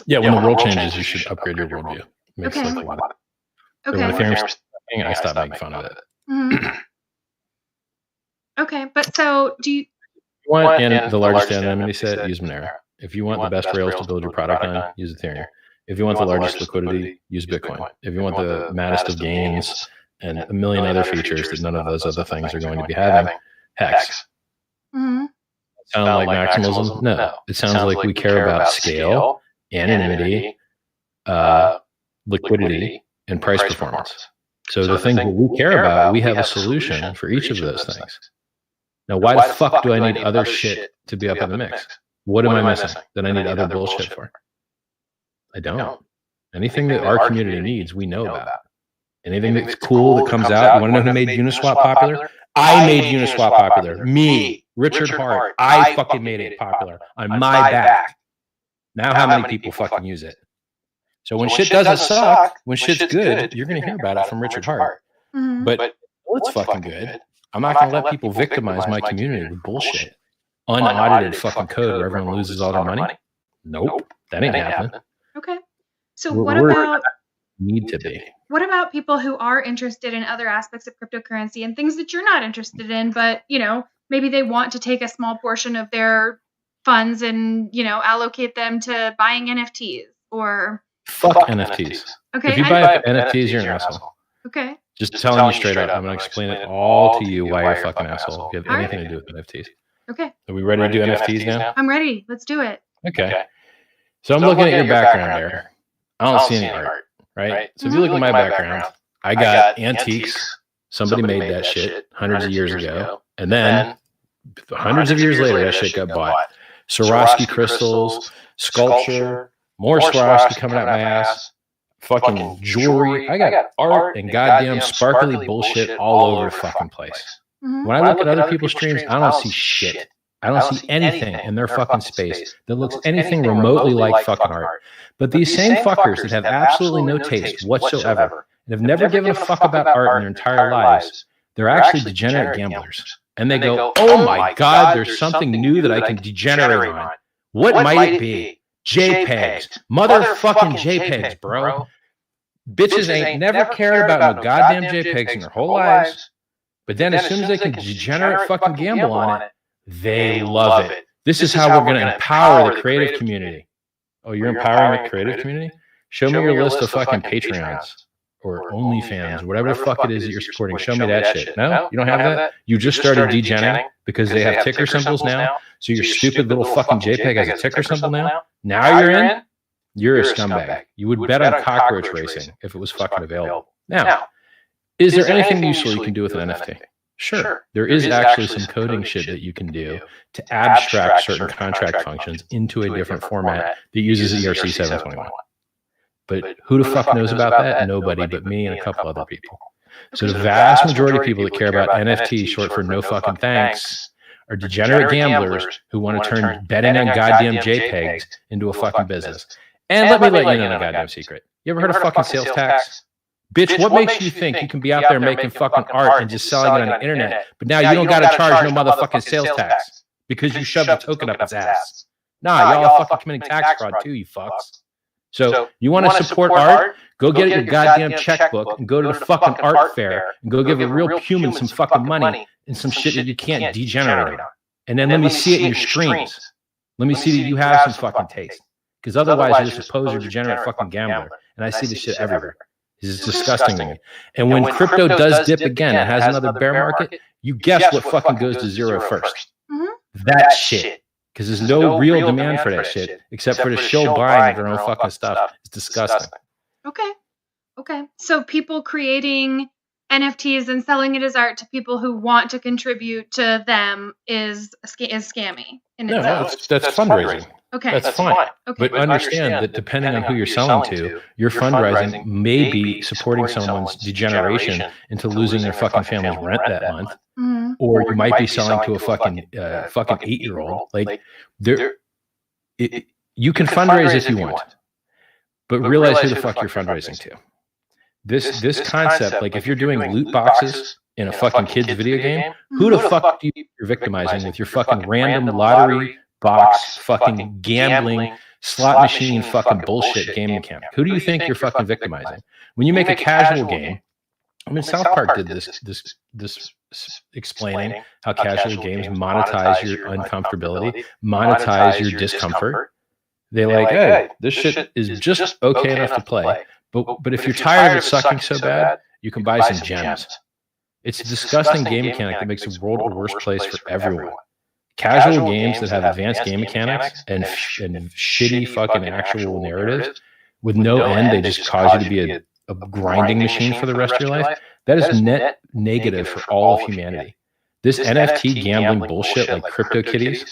Yeah, when the world changes, you should upgrade your worldview. Okay. Okay. When Ethereum's thing, I stopped making fun of it. Mm-hmm. Okay, but so do you want and the largest anonymity set, use Monero. If you want the best Rails to build your product on, use Ethereum. If you want the largest liquidity, use Bitcoin. If you want the maddest of gains and a million other features that none of those other things are going to be having, Hex. Mm-hmm. Sound like maximalism? No. It sounds like we care about scale, anonymity, liquidity, and price performance. So the things that we care about, we have a solution for each of those things. Now, why the fuck do I need other shit to be up in the mix? What am I missing that I need other bullshit for? I don't. Anything that our community needs, we know about. Anything that's cool that comes out, you want to know who made Uniswap popular? I made Uniswap popular. Me, Richard Hart. I fucking made it popular on my back. Now how many people fucking use it? So when shit doesn't suck, when shit's good, you're going to hear about it from Richard Hart. Mm-hmm. But it's fucking good. I'm not going to let people victimize my community with bullshit. Unaudited fucking code where everyone loses all their money? Nope. That ain't happening. Okay. So what about need to be? What about people who are interested in other aspects of cryptocurrency and things that you're not interested in, but maybe they want to take a small portion of their funds and allocate them to buying NFTs or fuck NFTs. Okay. If you buy NFTs, you're an asshole. Okay. Just telling you straight up. I'm going to explain it all to you why you're a fucking asshole. If you have anything to do with NFTs. Okay. Are we ready to do NFTs now? I'm ready. Let's do it. Okay. So I'm looking at your background there. I don't see any art, right? So if you look at my background, I got antiques. Somebody made that shit hundreds of years ago. And then hundreds of years later, that shit got bought. Swarovski crystals, sculpture, more Swarovski coming out my ass, fucking jewelry. I got art and goddamn sparkly bullshit all over the fucking place. Mm-hmm. When I look at other people's streams, I don't see shit. I don't see anything in their fucking space that looks anything remotely like fucking art. But these same fuckers that have absolutely no taste whatsoever and have never given a fuck about art in their entire lives, they're actually degenerate gamblers. And they go, oh my God, there's something new that I can degenerate on. What might it be? JPEGs. Motherfucking JPEGs, bro. Bitches ain't never cared about no goddamn JPEGs in their whole lives. But then as soon as they can degenerate fucking gamble on it, they love it. This is how we're going to empower the creative community. Oh, you're empowering the creative community? Show me your list of fucking Patreons or OnlyFans, whatever the fuck it is that you're supporting. Show me that shit. No? You don't have that? You just started degenerating because they have ticker symbols now? So your stupid little fucking JPEG has a ticker symbol now? Now you're in? You're a scumbag. You would bet on cockroach racing if it was fucking available. Now, is there anything useful you can do with an NFT? Sure. There is actually some coding shit that you can do to abstract certain contract functions into a different format that uses ERC 721. But who the fuck knows about that? Nobody but me and a couple other people. So the vast majority of people that care about NFT, short for no fucking thanks, are degenerate gamblers who want to turn betting on goddamn JPEGs into a fucking business. And let me let you know a goddamn secret. You ever heard of fucking sales tax? Bitch, what makes you think you can be out there making fucking art and just selling it on the internet, but now you don't got to charge no motherfucking sales tax because you shoved a token up its ass? Nah, y'all fucking committing tax fraud too, you fucks. So you want to support art? Go get your goddamn checkbook and go to the fucking art fair and go give a real human some fucking money and some shit that you can't degenerate on. And then let me see it in your streams. Let me see that you have some fucking taste. Because otherwise you're just a poser, degenerate fucking gambler. And I see this shit everywhere. It's disgusting to me. And when crypto does dip again and has another bear market, you guess what fucking goes to zero first? Mm-hmm. That shit. Because there's no real demand for that shit except for the show buying of their own fucking stuff. It's disgusting. Okay. So people creating NFTs and selling it as art to people who want to contribute to them is scammy in itself. No, that's fundraising. Okay. That's fine. Okay. But understand that depending on who you're selling to, your fundraising may be supporting someone's degeneration into losing their fucking family's rent that month. Mm-hmm. Or you might be selling to a fucking 8-year-old. Like, you can fundraise if you want, but realize who the fuck you're fundraising to. This concept, like if you're doing loot boxes in a fucking kid's video game, who the fuck do you're victimizing with your fucking random lottery box, fucking gambling, slot machine, fucking bullshit game mechanic? Who do you think you're fucking victimizing? When you make a casual game I mean, South Park did this explaining how casual games monetize your uncomfortability, monetize your discomfort. They're like, hey, this shit is just okay enough to play. But if you're tired of it sucking so bad, you can buy some gems. It's a disgusting game mechanic that makes the world a worse place for everyone. Casual games that have advanced game mechanics and shitty fucking actual narratives with no end, they just cause you to be a grinding machine for the rest of your life. That is net negative for all of humanity. This NFT gambling bullshit, like CryptoKitties,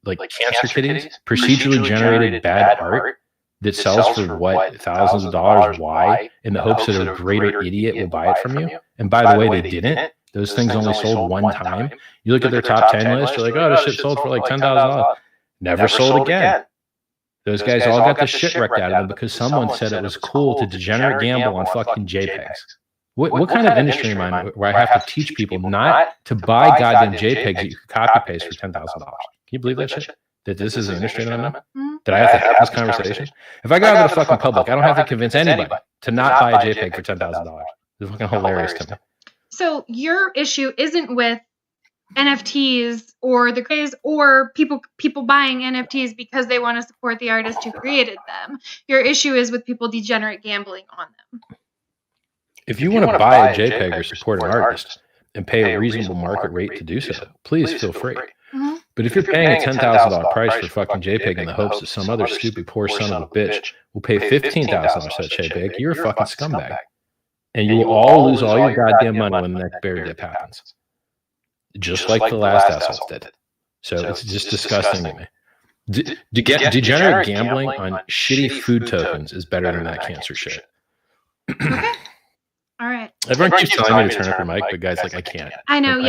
like Cancer Kitties, procedurally generated bad art that sells for what, thousands of dollars? Why? In the hopes that a greater idiot will buy it from you. And by the way, they didn't. Those things only sold one time. You look at their top 10 list, you're like, oh, this shit sold for like $10,000. Never sold again. Those guys all got the shit wrecked out of them because someone said it was cool to degenerate gamble on fucking JPEGs. What kind of industry am I in where I have to teach people not to buy goddamn JPEGs that you can copy paste for $10,000? Can you believe that shit? That this is an industry that I'm in? That I have to have this conversation? If I go out to the fucking public, I don't have to convince anybody to not buy a JPEG for $10,000. It's fucking hilarious to me. So your issue isn't with NFTs or the craze or people buying NFTs because they want to support the artist who created them. Your issue is with people degenerate gambling on them. If you want to buy a JPEG or support an artist and pay a reasonable market rate to do so, please feel free. But if you're paying a $10,000 price for fucking JPEG in the hopes that some other stupid poor son of a bitch will pay $15,000 for that JPEG, you're a fucking scumbag. And you will all lose all your goddamn money when the next bear dip happens. Just like the last assholes did. So it's just disgusting to me. Degenerate gambling on shitty food tokens is better than that cancer shit. Okay. All right. Everyone keeps telling me to turn up your mic, but guys, like, I can't. I know,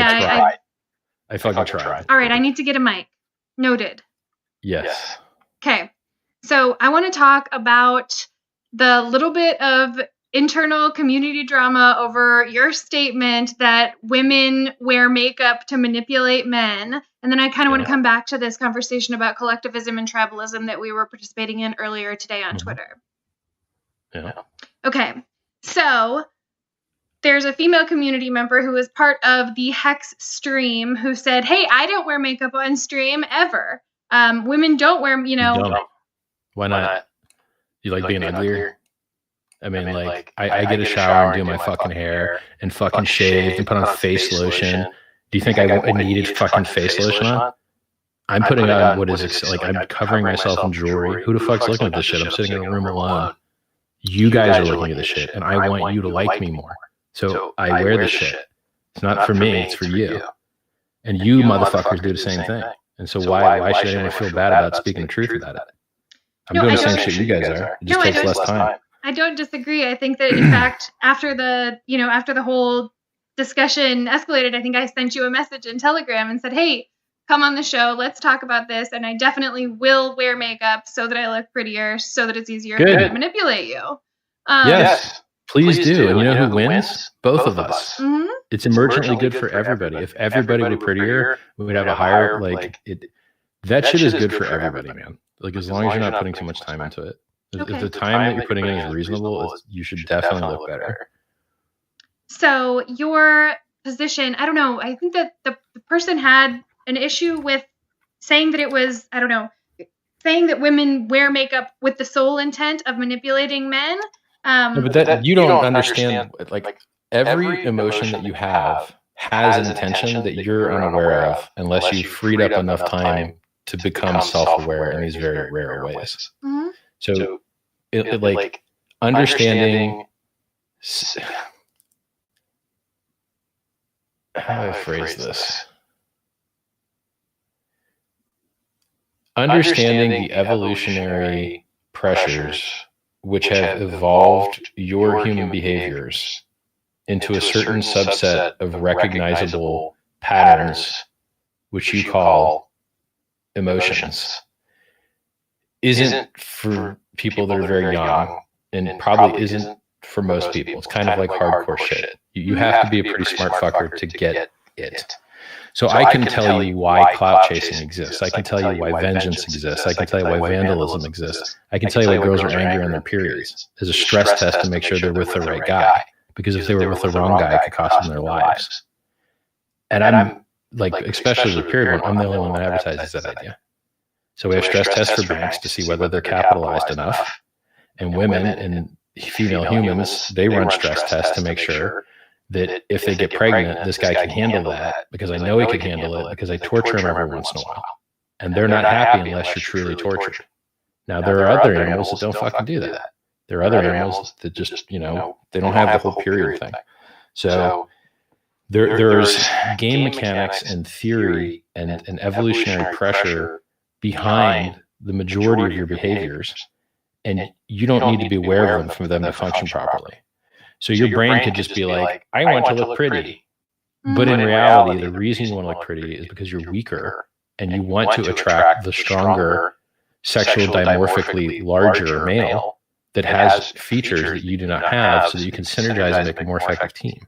I fucking tried. All right, I need to get a mic. Noted. Yes. Okay. So I want to talk about the little bit of internal community drama over your statement that women wear makeup to manipulate men. And then I kind of want to come back to this conversation about collectivism and tribalism that we were participating in earlier today on Twitter. Yeah. Okay. So there's a female community member who was part of the Hex stream who said, hey, I don't wear makeup on stream ever. Women don't wear, You don't. Why not? You like being uglier? I mean, like, I get a shower and do my fucking hair and fucking shave and put on face lotion. Do you think I needed fucking face lotion on? I'm putting on what is like, I'm covering myself in jewelry. Who the fuck's looking at this shit? I'm sitting in a room alone. You guys are looking at this shit, and I want you to like me more. So I wear this shit. It's not for me, it's for you. And you motherfuckers do the same thing. And so why should anyone feel bad about speaking the truth about it? I'm doing the same shit you guys are. It just takes less time. I don't disagree. I think that, in fact, after the whole discussion escalated, I think I sent you a message in Telegram and said, hey, come on the show. Let's talk about this. And I definitely will wear makeup so that I look prettier, so that it's easier for me to manipulate you. Yes, please do. And you know who wins? Both of us. Mm-hmm. It's emergently good for everybody. If everybody were prettier, we would have a higher, that shit is good for everybody, man. Like, as long as you're not putting too much time into it. If the time that you're putting in is reasonable, you should definitely look better. So your position, I don't know, I think that the person had an issue with saying that it was, I don't know, saying that women wear makeup with the sole intent of manipulating men. No, but that you don't understand. Like, every emotion that you have has an intention that you're unaware of unless you freed up enough time to become self-aware in these very rare ways. Mm-hmm. So, like understanding how do I phrase this? Understanding the evolutionary pressures which have evolved your human behaviors into a certain subset of recognizable patterns, which you call emotions, isn't for people that are very young, and probably isn't for most people. It's kind of like hardcore shit. You have to be a pretty smart fucker to get it. So I can tell you why clout chasing exists. I can tell you why vengeance exists. I can tell you why vandalism exists. I can tell you why girls are angry on their periods as a stress test to make sure they're with the right guy. because if they were with the wrong guy, it could cost them their lives. And I'm like, especially the period one, I'm the only one that advertises that idea. So we have stress tests for banks to see whether they're capitalized enough. And women and female humans, they run stress tests to make sure that if they get pregnant, this guy can handle that, because I know he can handle it, because I torture him every once in a while. And they're not happy unless you're truly tortured. Now, there are other animals that don't fucking do that. There are other animals that just, they don't have the whole period thing. So there's game mechanics and theory and evolutionary pressure behind the majority of your behaviors. And you don't need to be aware of them for them to function properly. So your brain could just be like, I want to look pretty. But in reality, the reason you want to look pretty is because you're weaker and you want to attract the stronger, sexual dimorphically larger male that has features that you do not have, so that you can synergize and make a more effective team.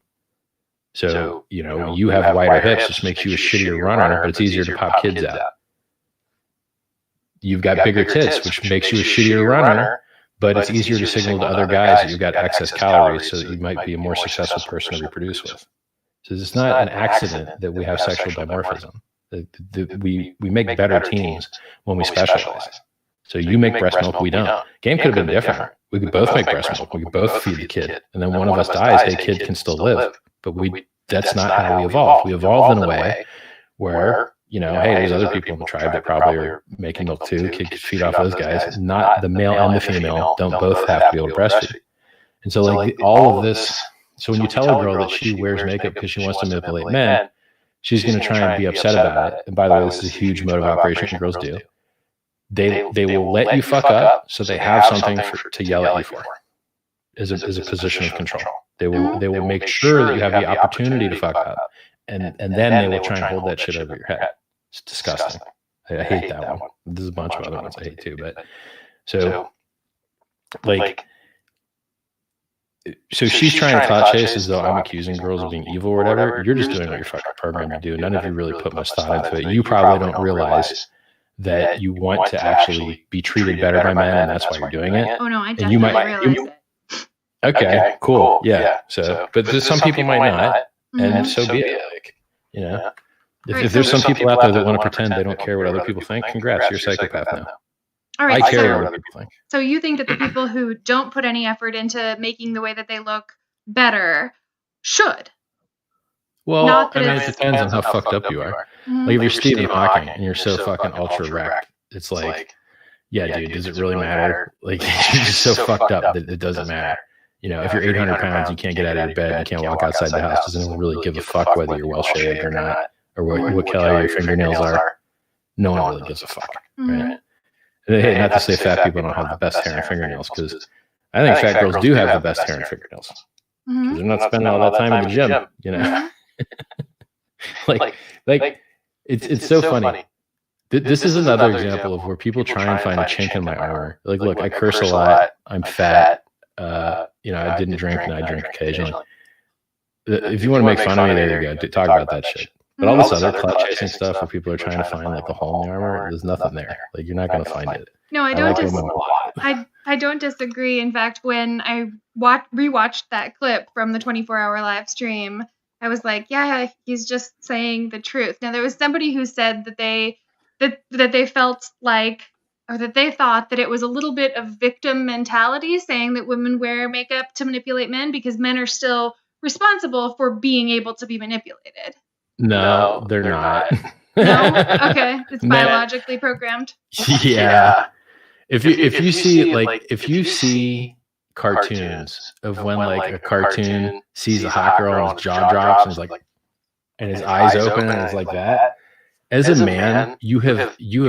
So, you have wider hips, which makes you a shittier runner, but it's easier to pop kids out. You've got bigger tits, which makes you a shittier runner, but it's easier to signal to other guys that you've got excess calories, so that you might be a more successful person to reproduce with. So it's not an accident that we have sexual dimorphism. We make better teams when we specialize. So you make breast milk, we don't. Game could have been different. We could both make breast milk. We could both feed the kid. And then one of us dies, hey, kid can still live. But that's not how we evolved. We evolved in a way where, hey, there's other people in the tribe that probably are making milk too. Kid could feed off those guys. Not the male and the female don't both have to be able to breastfeed. And so all of this, so when you tell a girl that she wears makeup because she wants to manipulate men, she's going to try and be upset about it. And by the way, this is a huge mode of operation girls do. They will let you fuck up, so they have something to yell at you for as a position of control. They will make sure that you have the opportunity to fuck up, and then they will try and hold that shit over your head. It's disgusting. I hate that one. There's a bunch of other ones I hate too, but so she's trying to clout chase as though I'm accusing girls of being evil or whatever. You're just doing what you're fucking programmed to do. None of you really put much thought into it. You probably don't realize that you want to actually be treated better by men, and that's why you're doing it. Oh no, I definitely realize it. Okay, cool. Yeah. So, but some people might not, and so be it. If there's some people out there that want to pretend they don't care what other people think, congrats, you're a psychopath now. All right, I care what other people think. So you think that the people who don't put any effort into making the way that they look better should? Well, it depends on how fucked up you are. Like if you're Stephen Hawking and you're so fucking ultra wrecked, it's like, yeah, dude, does it really matter? Like you're just so fucked up that it doesn't matter. If you're 800 pounds, you can't get out of your bed, you can't walk outside the house. Does anyone really give a fuck whether you're well shaved or not, or what color your fingernails are? No one really gives a fuck, right? And hey, not to say fat people don't have the best hair and fingernails, because I think fat girls do have the best hair and fingernails. Because they're not spending all that time in the gym, It's so funny. This is another example of where people try and find a chink in my armor. Like, look, I curse a lot. I'm fat. I didn't drink, and I drink occasionally. If you want to make fun of me, there you go. Talk about that shit. But all this other clout chasing stuff where people are trying to find like the hole in the armor, there's nothing there. Like you're not going to find it. No, I don't disagree. In fact, when I rewatched that clip from the 24-hour live stream, I was like, yeah, he's just saying the truth. Now, there was somebody who said that they felt like, or that they thought that it was a little bit of victim mentality, saying that women wear makeup to manipulate men because men are still responsible for being able to be manipulated. No, they're not. No? Okay. It's biologically programmed. Yeah. If you see cartoons of when a cartoon sees a hot girl and his jaw drops and his eyes open and it's like that. As a man, you have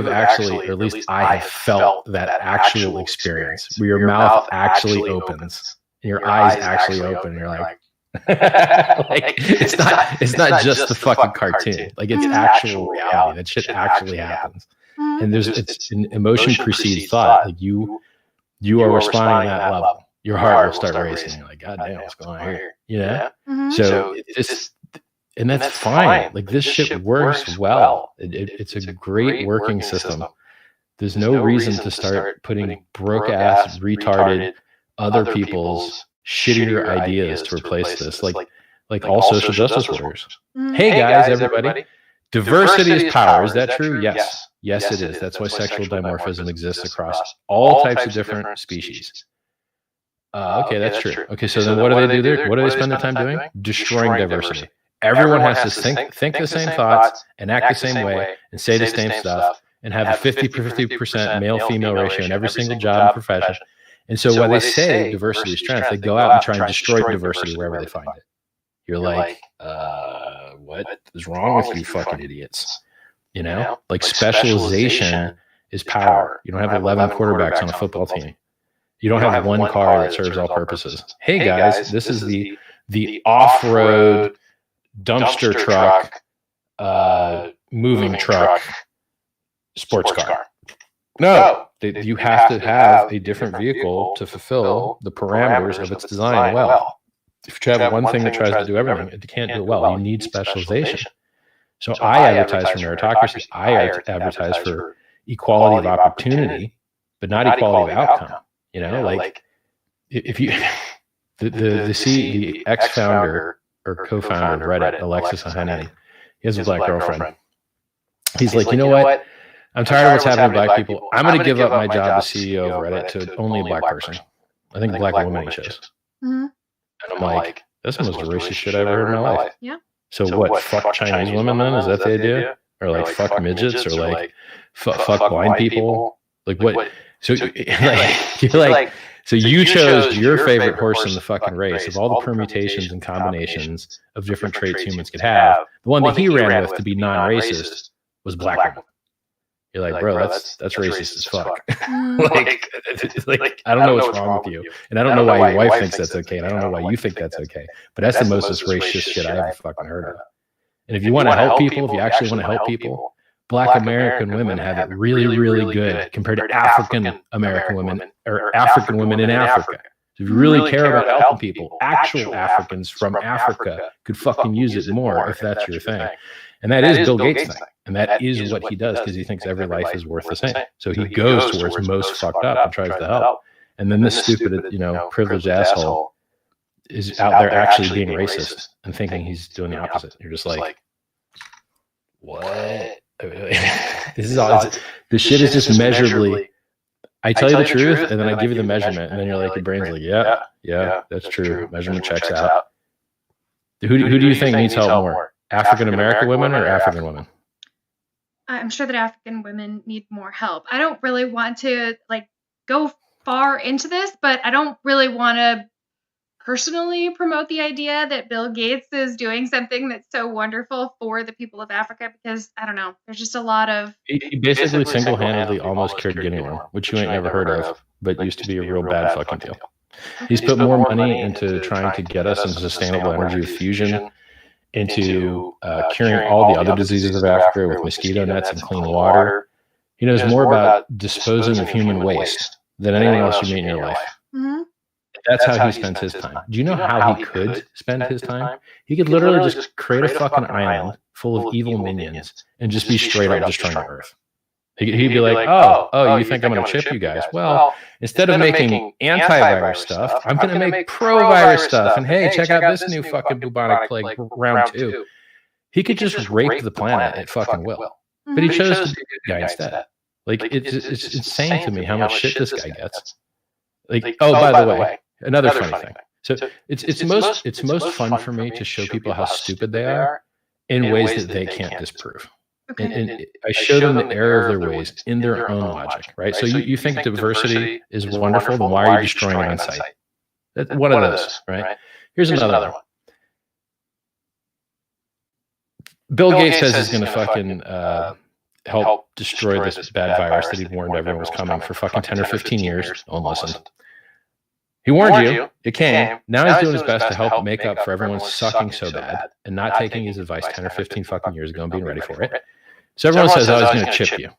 actually, or at least I have felt that actual experience where your mouth actually opens and your eyes actually open and you're like it's not just the fucking cartoon. Like it's actual reality. That shit actually happens. And it's an emotion precedes thought. Like you are responding at that level. Your heart will start racing. You're like, God damn, what's going on here? So and that's fine. Like this shit works well. It's a great working system. There's no reason to start putting broke ass, retarded other people's shittier ideas to replace this, like all social justice warriors. Hey guys, everybody, diversity is power. Is that true? Yes. Yes, it is. That's why sexual dimorphism exists across all types of different species. Okay, that's true. Okay, so then what do they do there? What do they spend their time doing? Destroying diversity. Everyone has to think the same thoughts and act the same way and say the same stuff and have a 50% male-female ratio in every single job and profession. And so while they say diversity is strength, they go out and try and destroy diversity wherever they find it. You're like, what is wrong with you fucking idiots? You know, like specialization is power. You don't have 11 quarterbacks on a football team. You don't have one car that serves all purposes. Hey guys, this is the off-road dumpster truck, moving truck, sports car. No, you have to have a different vehicle to fulfill the parameters of its design well. If you have one thing that tries to do everything, it can't do it well. You need specialization. So I advertise for meritocracy. I advertise for equality of opportunity, but not equality of outcome. You know, like if you, the ex-founder or co-founder of Reddit, Alexis Ohanian, he has a black girlfriend. He's like, you know what? I'm tired of what's happening to black people. I'm going to give up my job as CEO of Reddit to only a black person. I think black women he chose. Mm-hmm. And I'm like, that's the most racist shit I've ever heard in my life. Yeah. So what? Fuck Chinese women then? Is that the idea? Or like fuck midgets? Or like fuck blind people? Like what? So you're like, so you chose your favorite horse in the fucking race of all the permutations and combinations of different traits humans could have. The one that he ran with to be non-racist was black women. You're like, bro, that's racist as fuck. like, I don't know what's wrong with you. And I don't know why your wife thinks that's okay. And I don't know why you think that's okay. But that's the most racist shit I ever fucking heard of. And if you want to help people, if you actually want to help people, Black American women have it really, really good compared to African American women or African women in Africa. So if you really care about helping people, actual Africans from Africa could fucking use it more if that's your thing. And that is Bill Gates' thing. And that is what he does because he thinks every life is worth the same. So he goes to where it's most fucked up and tries to help. And then this stupid, privileged asshole is out there actually being racist and thinking he's doing the opposite. You're just like, what? This is all. This shit is just measurably. I tell you the truth, and then I give you the measurement, and then you're like, your brain's like, yeah, that's true. Measurement checks out. Who do you think needs help more? African American women or African women? I'm sure that African women need more help. I don't really want to go far into this, but I don't really want to personally promote the idea that Bill Gates is doing something that's so wonderful for the people of Africa because, I don't know, there's just a lot of... He basically single-handedly almost cured guinea worm, which you ain't never heard of, but used to be a real bad fucking deal. He's put more money into trying to get us into sustainable energy fusion, into curing all the other diseases of Africa with mosquito nets and clean water. He knows more about disposing of human waste than anyone else you meet in your life. Mm-hmm. That's how he spends his time. Do you know how he could spend his time? He could literally just create a fucking island full of evil minions and just be straight up destroying the Earth. He'd be like, oh, you think I'm going to chip you guys? Well, instead of making antivirus stuff, I'm going to make pro-virus stuff. And hey, check out this new fucking bubonic plague round 2. He could just rape the planet at fucking will. But he chose to be a good guy instead. Like, it's insane to me how much shit this guy gets. Like, oh, by the way, another funny thing. So it's most fun for me to show people how stupid they are in ways that they can't disprove. Okay. And I show them the error of their ways in their own logic, right? So you think diversity is wonderful, then why are you destroying it on site? That's one of those, right? Here's another one. Bill Gates says he's going to fucking help destroy this bad virus that he warned everyone was coming for fucking 10 or 15 years. No one listened. He warned you. It came. Now he's doing his best to help make up for everyone sucking so bad and not taking his advice 10 or 15 fucking years ago and being ready for it. So everyone says, oh, he's going to chip you.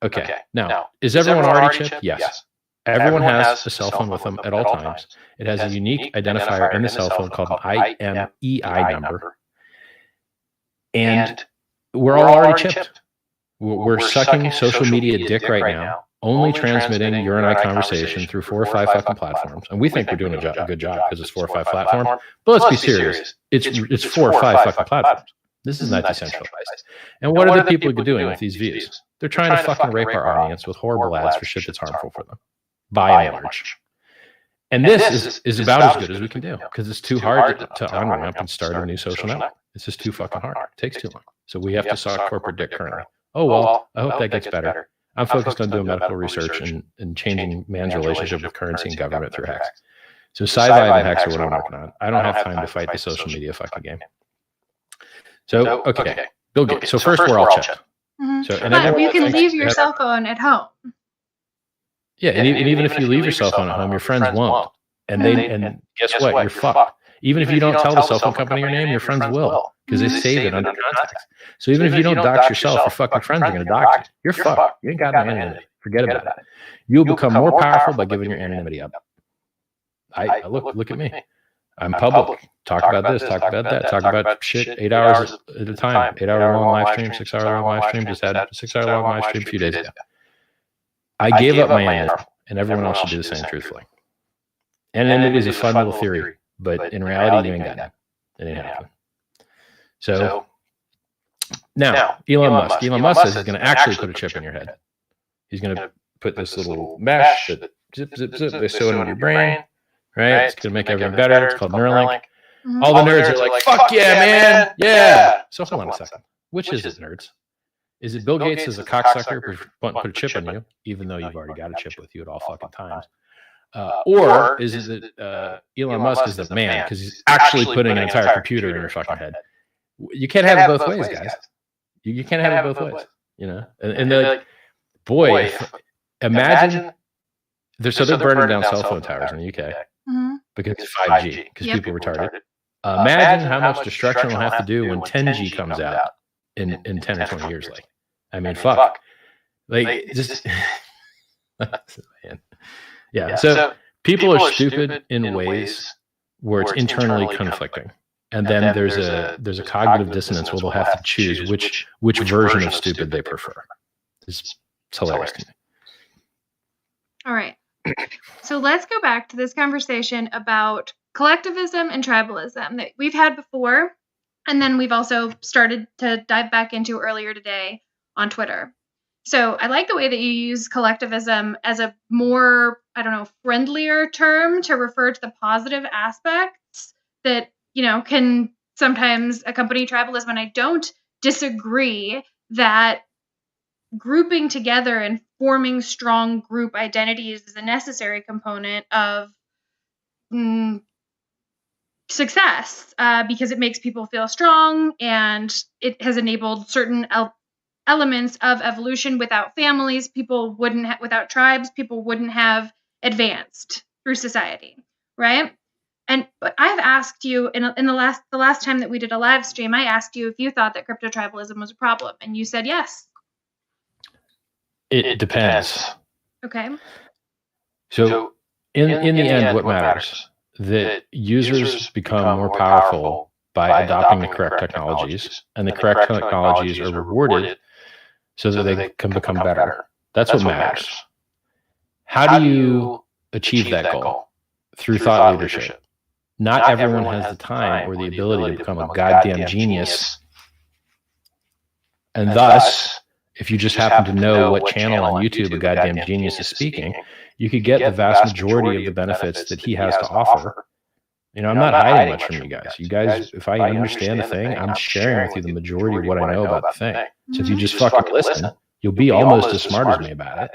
Okay. Now, is everyone already chipped? Yes. Everyone has a cell phone with them at all times. It has a unique identifier in the cell phone called an IMEI number. And we're all already chipped. We're sucking social media dick right now, only transmitting your and I conversation through 4 or 5 fucking platforms. And we think we're doing a good job because it's 4 or 5 platforms. But let's be serious. It's 4 or 5 fucking platforms. This is not decentralized. And what are the people doing with these views? They're trying to fucking rape our audience with horrible ads for shit that's harmful for them, by and large. And this is about as good as we can do because it's too hard to on-ramp and start a new social network. It's just too fucking hard. It takes too long. So we have to saw corporate dick currently. Oh, well, I hope that gets better. I'm focused on doing medical research and changing man's relationship with currency and government through hacks. So sci-fi and hacks are what I'm working on. I don't have time to fight the social media fucking game. So, okay. Bill Gates. So first we're all checked. Mm-hmm. So, but you can leave your cell phone at home. Yeah, and even if you leave your cell phone at home, your friends won't. And guess what? You're fucked. Even if you don't tell the cell phone company your name, your friends will, because they save it under contacts. So even if you don't dox yourself, your fucking friends are going to dox you. You're fucked. You ain't got no anonymity. Forget about it. You'll become more powerful by giving your anonymity up. Look at me. I'm public. Talk about this, talk about that, talk about shit 8 hours at a time. 8 hour long live stream, 6 hour long live stream. Just had a 6 hour long live stream a few days ago. I gave up my anonymity, and everyone else should do the same, truthfully. Anonymity is a fun little theory, but in reality, you ain't got it. It ain't happening. So now, Elon Musk says he's going to actually put a chip in your head. He's going to put this little mesh that zip, they sew it into your brain, right? It's going to make everything better. It's called Neuralink. Mm-hmm. All the nerds are like, fuck yeah, man. Yeah. So hold on a second. Which is it, nerds? Is it Bill Gates as a cocksucker put a chip in you, even though you've already got a chip with you at all fucking times? Or is it Elon Musk is the man because he's actually putting an entire computer in your fucking head? You can't have it both ways, guys. You can't have it both ways, you know? And they're like, boy, imagine. They're burning down cell phone towers in the UK because it's 5G, because people are retarded. Imagine how much destruction we'll have to do when 10G comes out in 10 or 20 years. Like, I mean, fuck. Like, just... Man. Yeah, so people are stupid in ways where it's internally conflicting. And then there's a cognitive dissonance where they'll have to choose which version of stupid they prefer. It's hilarious to me. All right. So let's go back to this conversation about collectivism and tribalism that we've had before, and then we've also started to dive back into earlier today on Twitter. So I like the way that you use collectivism as a more, friendlier term to refer to the positive aspects that, can sometimes accompany tribalism. And I don't disagree that grouping together and forming strong group identities is a necessary component of success because it makes people feel strong, and it has enabled certain elements of evolution. Without families, people wouldn't without tribes, people wouldn't have advanced through society, right? But I've asked you in the last time that we did a live stream, I asked you if you thought that crypto tribalism was a problem, and you said yes. It depends. Okay. So in the end, what matters that users become more powerful by adopting the correct technologies, and the correct technologies are rewarded so that they can become better. That's what matters. How do you achieve that goal? Through thought leadership. Not everyone has the time or the ability to become a goddamn genius. And thus, if you just happen to know what channel on YouTube a goddamn genius is speaking, you could get the vast majority of the benefits that he has to offer. I'm not hiding much from you guys. You guys, if I understand the thing, I'm sharing with you the majority of what I know about the thing. So if you just fucking listen, you'll be almost as smart as me about it.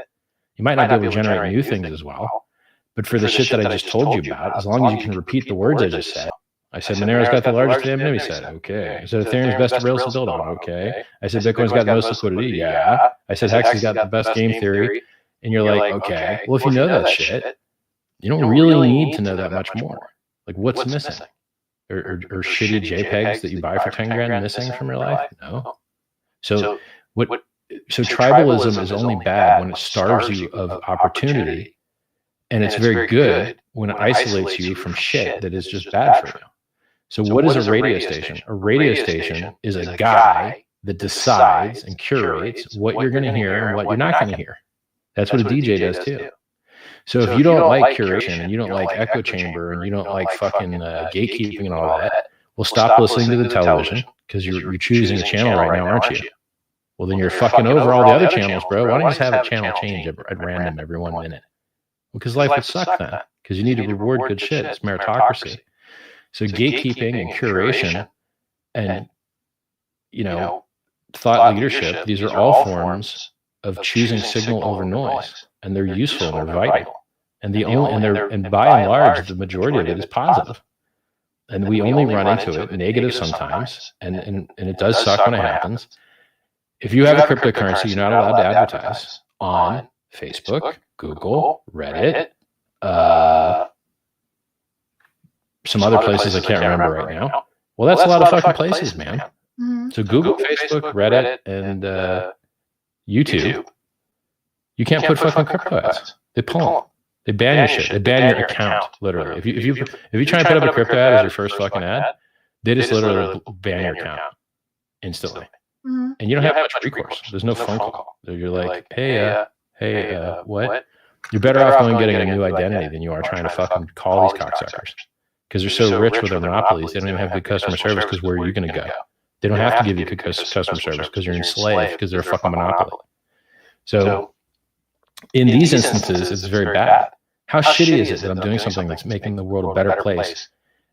You might not be able to generate new things as well. But for the shit that I just told you about, as long as you can repeat the words I just said, I said Monero's got the largest anonymity set. Okay. I said Ethereum's best rails to build on. Okay. I said Bitcoin's got the most liquidity. Yeah. I said Hex's got the best game theory. And you're like, okay. Well, if you know that shit, you don't really need to know that much more. Like, what's missing? Or shitty JPEGs that you buy for 10 grand missing from your life? No. So tribalism is only bad when it starves you of opportunity, and it's very good when it isolates you from shit that is just bad for you. So what is a radio station? A radio station is a guy that decides and curates what you're going to hear and what you're not going to hear. That's what a DJ does too. So if you don't like curation and you don't like echo chamber and you don't like fucking gatekeeping and all that, well, stop listening to the television because you're choosing a channel right now, aren't you? Well, then you're fucking over all the other channels, bro. Why don't you just have a channel change at random every 1 minute? Because life would suck then. Because you need to reward good shit. It's meritocracy. So gatekeeping and curation and, thought leadership, these are all forms of choosing signal over noise. And they're useful and they're vital. And by and large, the majority of it is positive. And we only run into it negative sometimes. And it does suck when it happens. If you have a cryptocurrency, you're not allowed to advertise on Facebook, Google, Reddit, some other places I can't remember right now. Well, that's a lot of fucking places, man. Mm-hmm. So Google, Facebook, Reddit, and YouTube, you can't put fucking crypto ads. They pull them. They ban your shit. They ban your account, literally. If you try and put up a crypto ad as your first fucking ad, they just literally ban your account instantly. Mm-hmm. And you don't have much recourse. There's no phone call. You're like, hey, what? You're better off going getting a new identity than you are trying to fucking call these cocksuckers. Because they're so rich with their monopolies, they don't even have good customer service because where are you going to go? They don't have to give you good customer service because you're enslaved because they're a fucking monopoly. So in these instances, it's very bad. How shitty is it that I'm doing something that's making the world a better place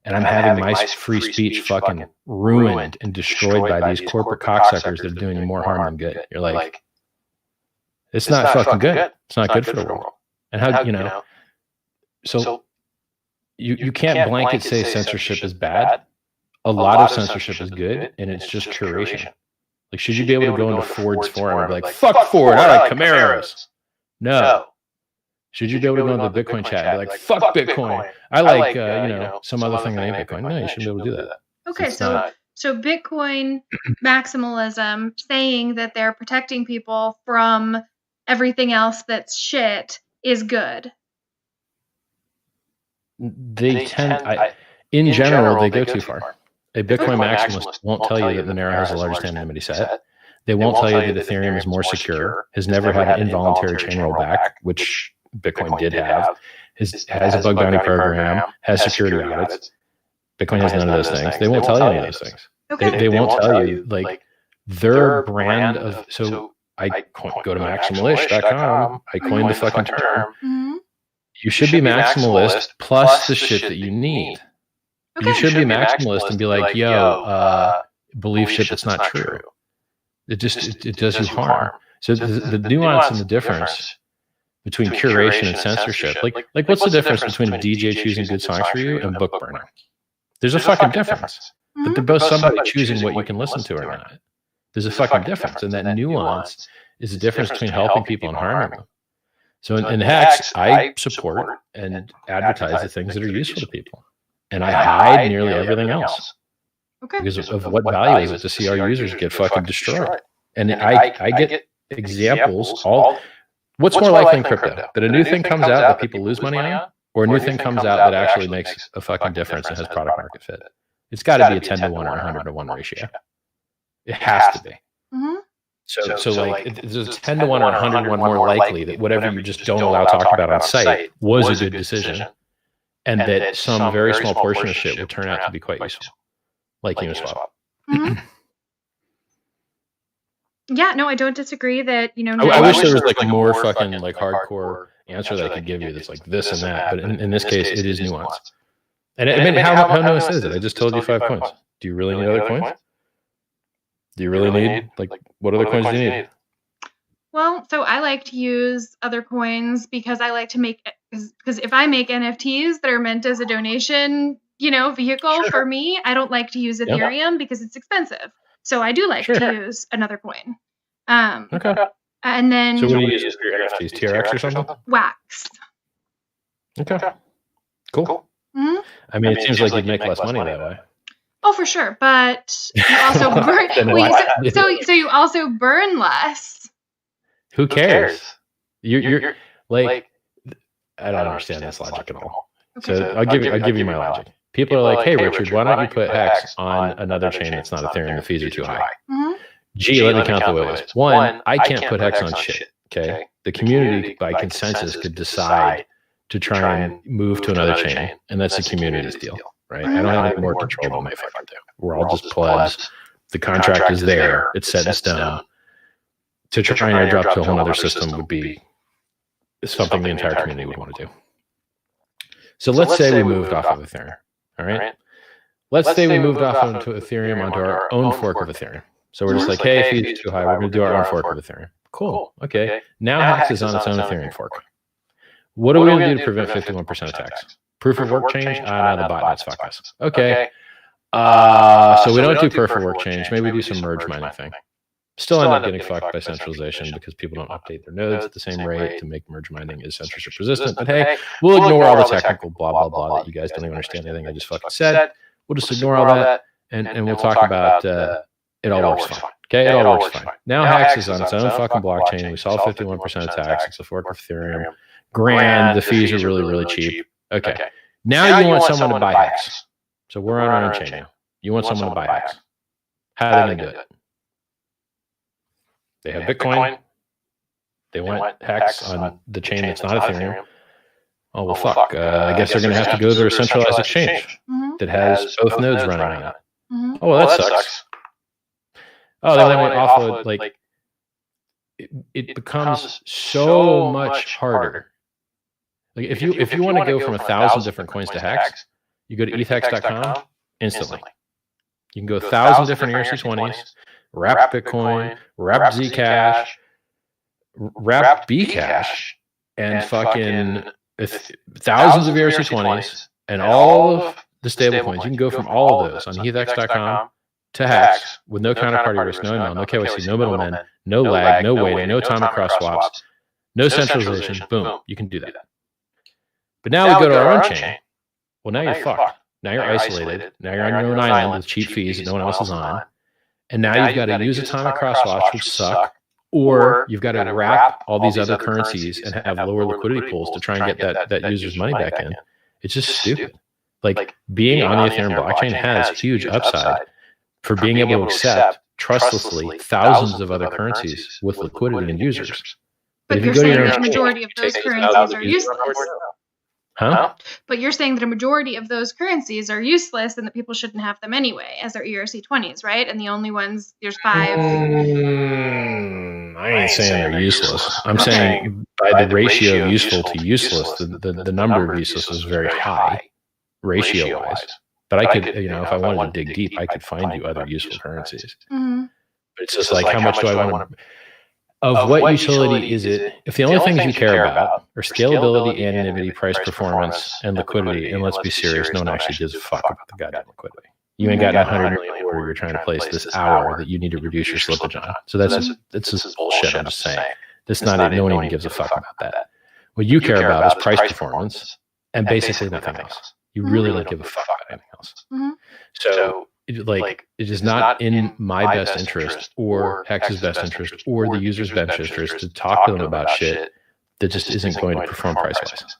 and I'm having my free speech fucking ruined and destroyed by these corporate cocksuckers that are doing more harm than good? You're like, it's not fucking good. It's not good for the world. And how, so you can't blanket say censorship is bad. A lot of censorship is good, and it's just curation. Like, should you be able to go into Ford's forum and be like, fuck Ford, I like Camaros? No. Should you be able to go into the Bitcoin chat and be like, fuck Bitcoin, I like, some other thing that ain't Bitcoin? No, you shouldn't be able to do that. Okay, so Bitcoin maximalism, saying that they're protecting people from everything else that's shit, is good. They tend, in general, they go too far. A Bitcoin maximalist won't tell you that Monero has the largest anonymity set. They won't tell you that Ethereum is more secure, has never had an involuntary chain rollback, which Bitcoin did have, has a bug bounty program, has security audits. Bitcoin has none of those things. They won't tell you any of those things. Okay. They won't tell you, like, their brand of, so I go to maximalish.com, I coined the fucking term. Mm-hmm. You should be maximalist plus the shit that you need. Okay. You should be maximalist and be like, believe shit that's not true. It does you harm. So the nuance and the difference between curation and censorship, like what's the difference between a DJ choosing good songs for you and book burning? There's a fucking difference. Mm-hmm. But they're both somebody choosing what you can listen to or not. There's a fucking difference. And that nuance is the difference between helping people and harming them. So in Hex, I support and advertise the things that are useful to people. And I hide nearly everything else. Okay. Because of what value is it to see our users get fucking destroyed? And I get examples. What's more likely in crypto? That a new thing comes out that people lose money on? Or a new thing comes out that actually makes a fucking difference and has product market fit? It's got to be a 10 to 1 or 100 to 1 ratio. It has to be. Mm-hmm. So like, there's a 10 to 1 or 100 to 1 more likely that whatever you just don't allow to talk about on site was a good decision. And that some very small portion of shit will turn out to be quite useful. Like Uniswap. Mm-hmm. Yeah, no, I don't disagree that, I wish there was like a more fucking like hardcore answer that I could give you that's like this and that. But in this case, it is nuanced. And I mean, how nuanced is it? I just told you 5 coins. Do you really need other coins? Do you really need, like, what other coins do you need? Well, so I like to use other coins because I like to make, because if I make NFTs that are meant as a donation, vehicle for me, I don't like to use Ethereum because it's expensive. So I do like to use another coin. Okay. And then. So what do you use for your NFTs? TRX or something? Wax. Okay. Cool. Mm-hmm. I mean, it seems like you'd make less money that way. Oh, for sure, but you also burn. So you also burn less. Who cares? You're like, I don't understand this logic at all. Okay. So I'll give you my logic. People are like, hey, Richard, why don't you put Hex on another chain that's not Ethereum? The fees are too high. Mm-hmm. Let me count the ways. One, I can't put Hex on shit Okay. The community by consensus could decide to try and move to another chain. And that's the community's deal, right? I don't have any more control than they fucking do. We're all just plebs. The contract is there. It's set in stone. To try and airdrop to a whole other system would be something the entire community would want to do. So let's say we moved off of Ethereum. All right. Let's say we moved off onto Ethereum onto our own fork of Ethereum. So we're just like, hey, fees is too high. We're going to do our own fork of Ethereum. Cool. Okay. Now Hex is on its own Ethereum fork. What are we going to do to prevent 51% attacks? Proof of work change? No, the botnets fuck us. Okay. So we don't do proof of work change. Maybe we do some merge mining thing. Still end up getting fucked by centralization because people don't update their nodes at the same rate to make merge mining is censorship resistant. But hey, we'll ignore all the technical blah, blah, blah that you guys don't even understand anything I just fucking said. We'll just ignore all that and we'll talk about it all works fine. Okay, it all works fine. Now Hex is on its own fucking blockchain. We solve 51% attacks. It's a fork of Ethereum. Grand, the fees are really, really cheap. Okay. Now you want someone to buy Hex. So we're on our own chain now. You want someone to buy Hex. How are they going to do it? They have Bitcoin. They want Hex on the chain that's not Ethereum. Oh, well, fuck. I guess they're going to have to go to a centralized exchange that has both nodes running on it. Oh, well, that sucks. Oh, they want to offload. Like, it becomes so much harder. Like, if you want to go from 1,000 different coins to Hex, you go to ethhex.com instantly. You can go 1,000 different ERC20s, wrap Bitcoin, wrap Zcash, wrap Bcash, and fucking thousands of ERC20s and all of the stablecoins. You can go from all of those on ethhex.com to Hex with no counterparty risk, no email, no KYC, no middlemen, no lag, no waiting, no time across swaps, no centralization. Boom, you can do that. But now we go to our own chain. Well, now you're fucked. Now you're isolated. Now you're on your own island with cheap fees that no one else is on. And now you've got to use atomic cross swaps, which suck, or you've got to wrap all these other currencies and have lower liquidity pools to try and get that user's money back in. It's just stupid. Like, being on the Ethereum blockchain has huge upside for being able to accept trustlessly thousands of other currencies with liquidity and users. But you're saying that the majority of those currencies are useless. Huh? But you're saying that a majority of those currencies are useless and that people shouldn't have them anyway, as their ERC20s, right? And the only ones, there's 5. I ain't saying they're useless. I'm saying by the ratio of useful to useless, the number of useless is very high, ratio-wise. But I could, if I wanted to dig deep, I could find you other useful currencies. Mm-hmm. But it's just like, how much do I want to... Of what utility is it? If the only things you care about are scalability, anonymity, price performance, and liquidity, and let's be serious, no one actually gives a fuck about the goddamn liquidity. You ain't got 100 million order you're trying to place this hour that you need to reduce your slippage on. So that's just bullshit. I'm just saying. That's not it. No one even gives a fuck about that. What you care about is price performance and basically nothing else. You really don't give a fuck about anything else. Mm-hmm. So it is not in my best interest or Hex's best interest or the user's best interest to talk to them about shit that just isn't going to perform price-wise.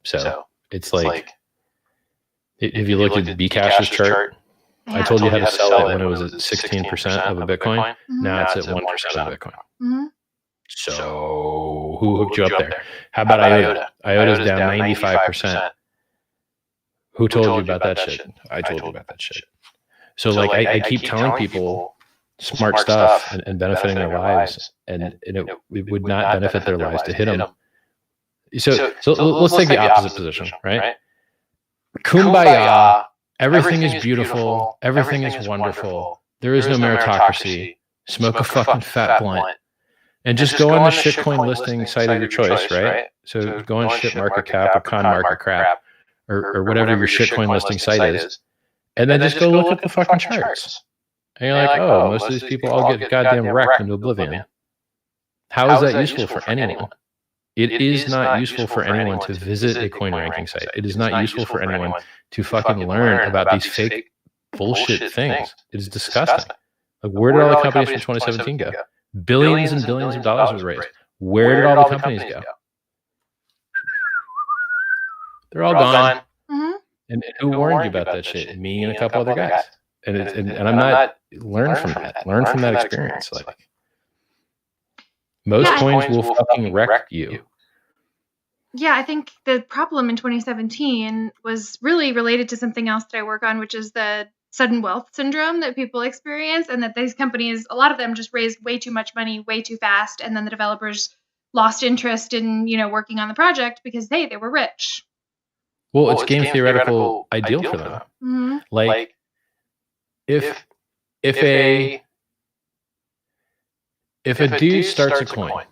So it's like, if you look at the Bcash's chart, I told you how to sell it when it was at 16% of a Bitcoin. Now it's at 1% of Bitcoin. Mm-hmm. So who hooked you up there? How about IOTA? IOTA's down 95%. Who told you about that shit? I told you about that shit. So I keep telling people smart stuff and benefiting their lives, and it would not benefit their lives to hit them. So let's take the opposite position, right? Kumbaya, everything is beautiful, everything is wonderful, there is no meritocracy, smoke a fucking fat blunt, and just go on the shitcoin listing site of your choice, right? So go on ShitMarketCap or CoinMarketCap or whatever your shitcoin listing site is. And then just go look at the fucking charts. And you're like, oh, most of these people all get goddamn wrecked into oblivion. How is that useful for anyone? It is not useful for anyone to visit a coin ranking site. It is not useful for anyone to fucking learn about these fake bullshit things. It is disgusting. Like, where did all the companies from 2017 go? Billions and billions of dollars was raised. Where did all the companies go? They're all gone. Mm-hmm. And who warned you about that shit? Me and a couple other guys. And I'm not learn from that. Learn from that experience. Like, Most coins will fucking wreck you. Yeah, I think the problem in 2017 was really related to something else that I work on, which is the sudden wealth syndrome that people experience, and that these companies, a lot of them just raised way too much money way too fast, and then the developers lost interest in, working on the project because they were rich. Well, it's game theoretical ideal for them. Mm-hmm. Like if a dude starts a coin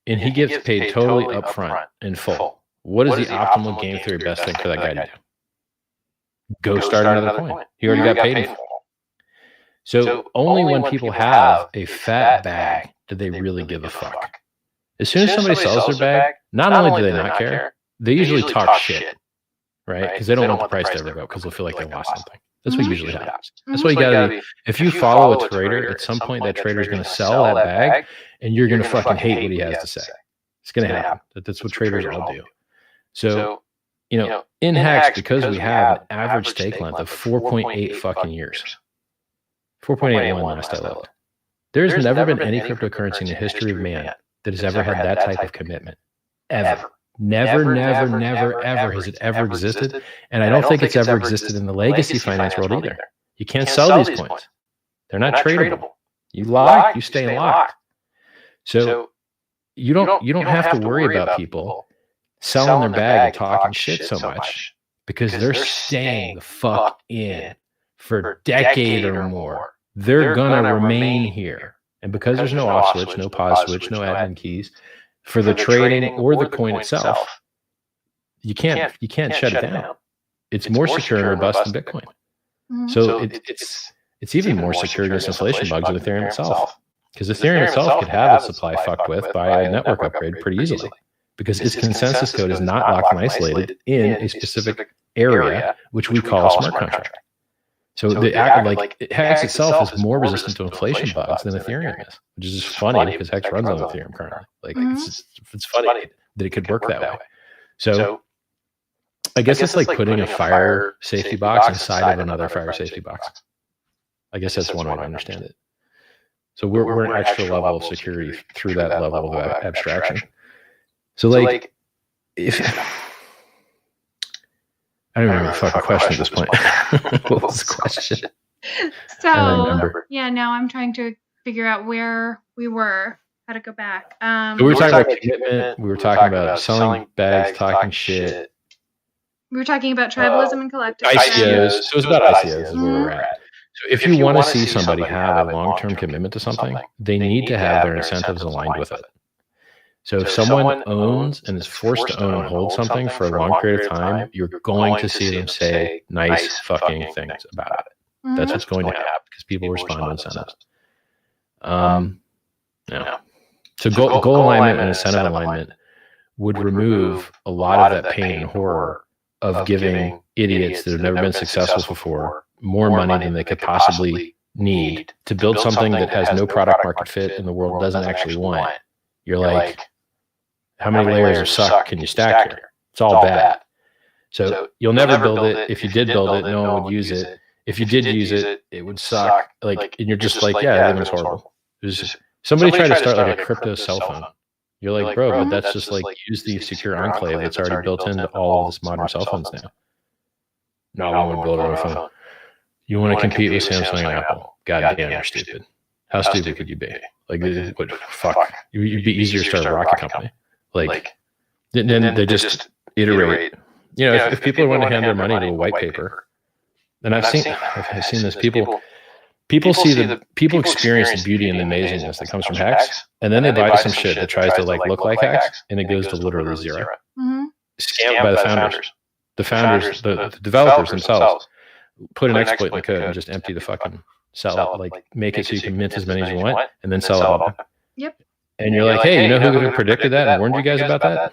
and he gets paid totally upfront in full, what is the optimal game theory best thing for that guy to do? Go start another coin. He already got paid in full. So only when people have a fat bag do they really give a fuck. As soon as somebody sells their bag, not only do they not care, they usually talk shit, right? Because they don't want the price to ever go because they'll feel like they lost something. That's what usually happens. That's what you gotta do. If you follow a trader, at some point that trader is going to sell that bag, and you're going to fucking hate what he has to say. It's going to happen. That's what traders all do. So, in Hex, because we have an average stake length of 4.8 fucking years, 4.81 last I looked. There's never been any cryptocurrency in the history of man that has ever had that type of commitment. Ever. Never, ever has it ever existed. And I don't think it's ever existed in the legacy finance world either. You can't sell these coins. They're not tradable. You lock, you stay locked. So you don't have to worry about people selling their bag and talking shit so much because they're staying the fuck in for a decade or more. They're gonna remain here. And because there's no off switch, no pause switch, no admin keys for the trading or the coin itself, you can't shut it down. It's more secure and robust than Bitcoin. Mm-hmm. So it's even more secure against inflation bugs than Ethereum itself. Because Ethereum itself could have its supply fucked with by a network upgrade pretty easily. Because its consensus code is not locked and isolated in a specific area, which we call a smart contract. So Hex itself is more resistant to inflation bugs than Ethereum is, which is just funny because Hex runs on Ethereum currently. It's funny that it could work that way. So I guess it's like putting a fire safety box inside of another fire safety box. I guess that's one way to understand it. So we're an extra level of security through that level of abstraction. So if I don't remember the fucking question at this point. What was the question? So now I'm trying to figure out where we were, how to go back. So we were talking about commitment. We were talking about selling bags, talking shit. We were talking about tribalism and collectivism. ICOs. So it was about ICOs is where we're at. So if you want to see somebody have a long-term commitment to something, they need to have their incentives aligned with it. So if someone owns and is forced to own and hold something for a long period of time, you're going to see them say nice fucking things about it. Mm-hmm. That's what's going to happen because people respond to incentives. So goal alignment and incentive alignment would remove a lot of that pain and horror of giving idiots that have never been successful before more money than they could possibly need to build something that has no product market fit and the world doesn't actually want. You're like, how many layers of suck can you stack here? It's all bad. So you'll never build it. If you did build it, no one would use it. If you did use it, it would suck. And you're just like, yeah, everything's horrible. Somebody tried to start like a crypto cell phone. You're like, bro, but that's just like use the secure enclave that's already built into all of this modern cell phones now. No, we wouldn't build our own phone. You want to compete with Samsung and Apple? God damn, you're stupid. How stupid could you be? What? Fuck. You'd be easier to start a rocket company. Then they just iterate. If people want to hand their money to a white paper, and I've seen this. People experience the beauty and the amazingness that comes from Hex, and then they buy some shit that tries to look like Hex, and it goes to literally zero. Mm-hmm. Scammed by the founders. The developers themselves put an exploit in the code and just empty the fucking cell, make it so you can mint as many as you want, and then sell it all back. Yep. And you're like, hey, you know who predicted that and warned you guys about that?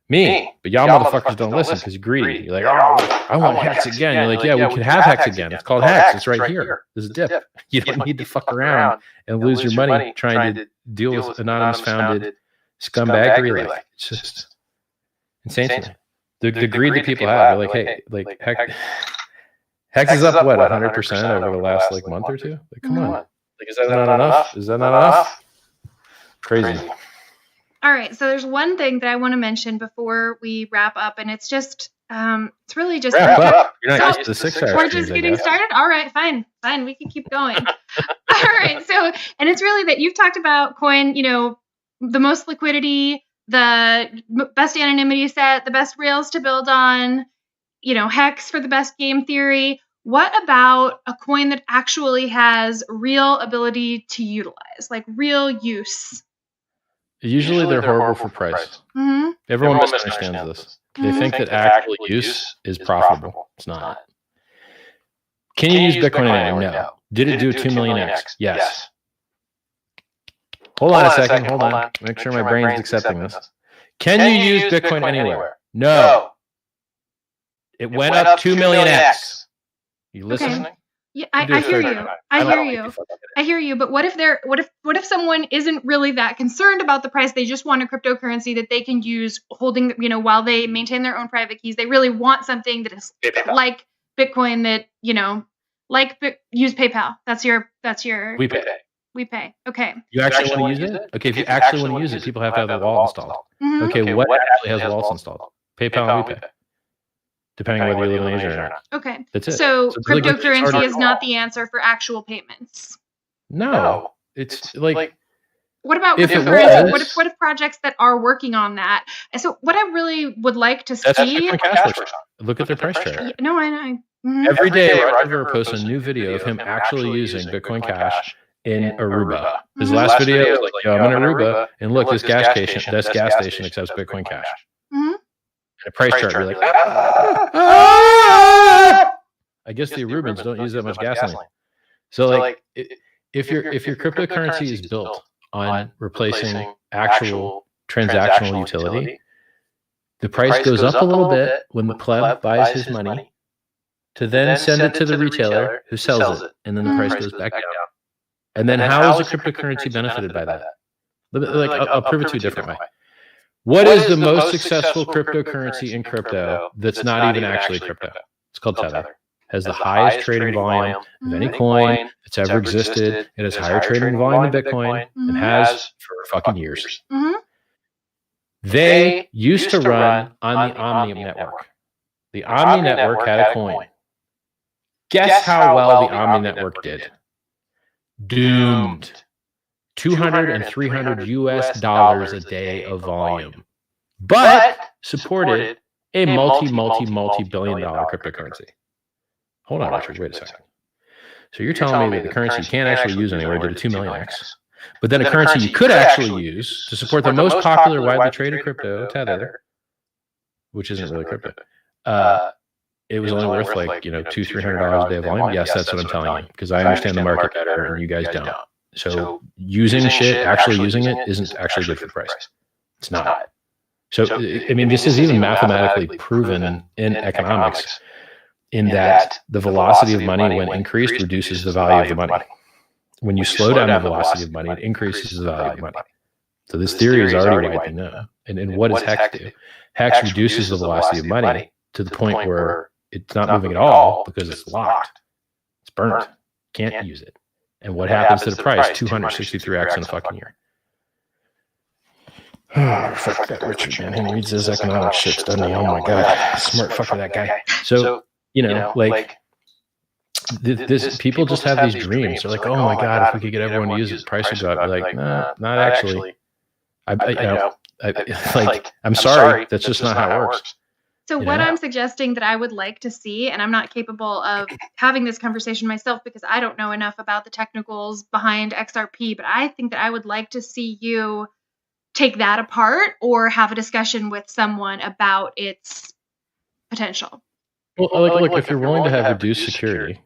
Me. But y'all motherfuckers don't listen because you're greedy. You're like, oh, I want Hex again. You're like, yeah, we can have Hex again. It's called Hex. It's right here. There's a dip. You don't need to fuck around and lose your money trying to deal with anonymous founded scumbaggery. It's just insane to me. The greed that people have. They're like, hey, Hex is up, what, 100% over the last month or two? Come on. Is that not enough? Is that not enough? Crazy. All right, so there's one thing that I want to mention before we wrap up, and it's just, it's really just wrap up. You're not used to the 6 hours. We're just getting started. All right, fine, we can keep going. All right, so, and it's really that you've talked about coin, the most liquidity, the best anonymity set, the best rails to build on, Hex for the best game theory. What about a coin that actually has real ability to utilize, like real use? Usually they're horrible for price. Mm-hmm. Everyone misunderstands this. They think that actual use is profitable. It's not. Can you use Bitcoin anywhere? No. Did it do 2 million X? Yes. Hold on a second. Hold on. Make sure my brain's accepting this. Can you use Bitcoin anywhere? No. It went up 2 million X. You listening? Okay. Yeah, I hear you. I hear you. But what if someone isn't really that concerned about the price? They just want a cryptocurrency that they can use holding, while they maintain their own private keys. They really want something that is like Bitcoin that, use PayPal. That's your. We pay. Okay. You actually want to use it? Okay. If you actually want to use it, people have to have their wallet installed. Mm-hmm. Okay. What actually has wallets installed? PayPal and WePay. Depending on whether you live in Asia or not. Okay. That's it. So cryptocurrency is not the answer for actual payments. No. It's like. What about cryptocurrency? What if projects that are working on that? So what I really would like to see. Look at their price chart. No, I know. Mm-hmm. Every day, Roger posts a new video of him actually using Bitcoin Cash in Aruba. His last video was like, "Yo, I'm in Aruba, and look, this gas station accepts Bitcoin Cash." Mm-hmm. And a price chart, you're like, I guess the Arubans don't use that much gasoline. So, if your cryptocurrency is built on replacing actual transactional utility, the price goes up a little bit when the pleb buys his money to then send it to the retailer who sells it, and then the price goes back down. And then how is a cryptocurrency benefited by that? I'll prove it to you a different way. What is the most successful cryptocurrency in crypto that's not even actually crypto? It's called Tether. Has the highest trading volume of any coin that's ever existed. It has higher trading volume than Bitcoin and has for fucking years. Mm-hmm. They used to run on the Omnium network. The Omni network had a coin. Guess how well the Omni network did? Doomed. 200 and 300 US dollars a day of volume, but supported a multi-billion dollar cryptocurrency. Hold on, Richard, wait a second. So you're telling me that the currency you can't actually use anywhere did a 2 million X, but then a currency you could actually use to support the most popular, widely traded crypto, Tether, which isn't really crypto, it was only worth $200-$300 a day of volume? Yes, that's what I'm telling you, because I understand the market better and you guys don't. So using shit, actually using it, isn't actually good for the price. It's not. So, I mean, this is even mathematically proven in economics in that the velocity of money when increased reduces the value of the money. When you slow down the velocity of money, it increases the value of money. So this theory is already widely known. And what does Hex do? Hex reduces the velocity of money to the point where it's not moving at all because it's locked. It's burnt. Can't use it. And what happens to the price? 263x in a fucking year. Oh, fuck that Richard, man. He reads his economic shit, doesn't he? Oh my God. Smart fucker, that guy. So, this people just have these dreams. They're like, oh my God, if we could get everyone to use it, the price would go up. You're like, nah, not actually. I'm sorry. That's just not how it works. So what I'm suggesting that I would like to see, and I'm not capable of having this conversation myself because I don't know enough about the technicals behind XRP, but I think that I would like to see you take that apart or have a discussion with someone about its potential. Well, if you're willing to have reduced security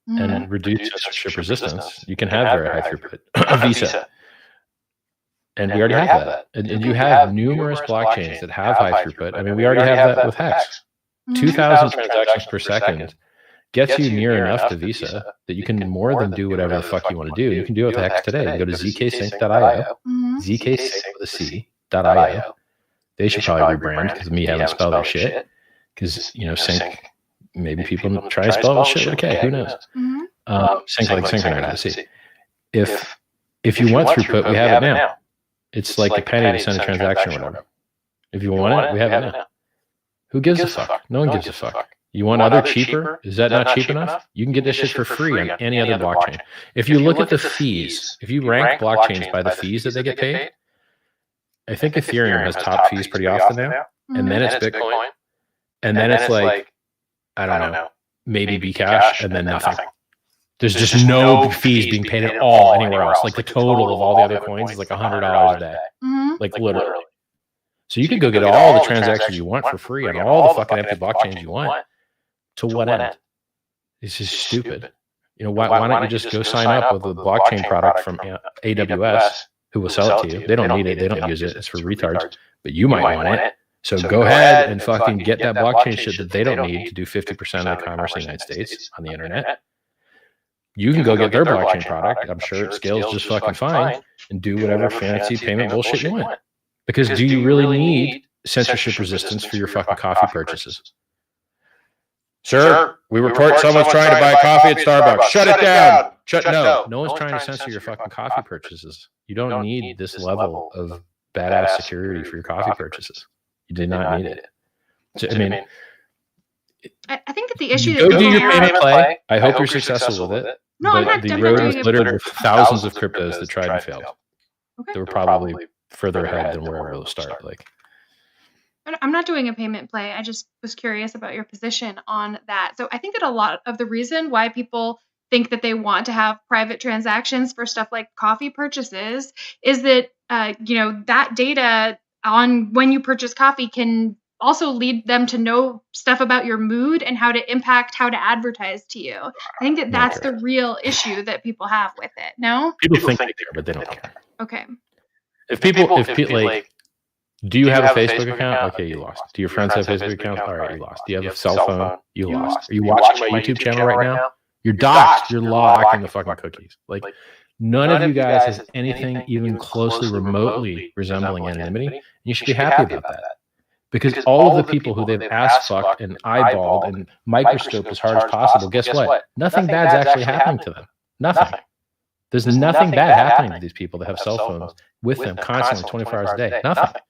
and reduced censorship resistance, you can have very high throughput. A Visa. And we already have that. And you have numerous blockchains that have high throughput. I mean, we already have that with Hex. 2,000 transactions per second gets you near enough to Visa that you can more than do whatever the fuck you want to do. You can do it with Hex today. You go to zksync.io, zksync with a C.io. They should probably rebrand because me having spelled their shit. Because, sync, maybe people try to spell shit with a K. Who knows? Sync like synchronize. If you want throughput, we have it now. It's like a penny to send a transaction or whatever. If you want it, we have it now. Who gives a fuck? No one gives a fuck. You want other cheaper? Is that not cheap enough? You can get this shit for free on any other blockchain. If you look at the fees, if you rank blockchains by the fees that they get paid, I think Ethereum has top fees pretty often now. And then it's Bitcoin. And then it's like, I don't know, maybe Bcash, and then nothing. There's just no fees being paid at all anywhere else. Like the total of all the other coins is like $100 a day. Like literally. So you can go get all the transactions you want for free on all the fucking empty blockchains you want. To what end? It's just stupid. You know, why don't you just go sign up with a blockchain product from AWS who will sell it to you? They don't need it. They don't use it. It's for retards. But you might want it. So go ahead and fucking get that blockchain shit that they don't need to do 50% of the commerce in the United States on the internet. You can go get their blockchain product. I'm sure it scales just fucking fine and do whatever fancy payment bullshit you want. Because do you really need censorship resistance for your fucking coffee purchases? Sir, we report someone's trying to buy coffee at Starbucks. Shut it down. No one's trying to censor your fucking coffee purchases. You don't need this level of badass security for your coffee purchases. You did not need it. So, I mean, I think that the issue go do your payment play. I hope you're successful with it. No, I'm not. The road was littered with thousands of cryptos that tried and failed. They were probably further ahead than where we'll start. Like, I'm not doing a payment play. I just was curious about your position on that. So I think that a lot of the reason why people think that they want to have private transactions for stuff like coffee purchases is that, that data on when you purchase coffee can also lead them to know stuff about your mood and how to impact how to advertise to you. I think that that's the real issue that people have with it. No? People think they care, but they don't care. Okay. If people like, do you have a Facebook account? Okay, you lost. Do your friends have Facebook accounts? All right, you lost. Do you have a cell phone? You lost. Are you watching my YouTube channel right now? You're doxxed. You're locking the fucking cookies. Like, none of you guys has anything even closely remotely resembling anonymity. And you should be happy about that. Because all of the people who they've ass fucked and eyeballed and microscoped as hard as possible, guess what? Nothing bad's actually happening to them. Nothing. There's nothing bad happening to these people that have cell phones with them constantly 24 hours a day. Nothing.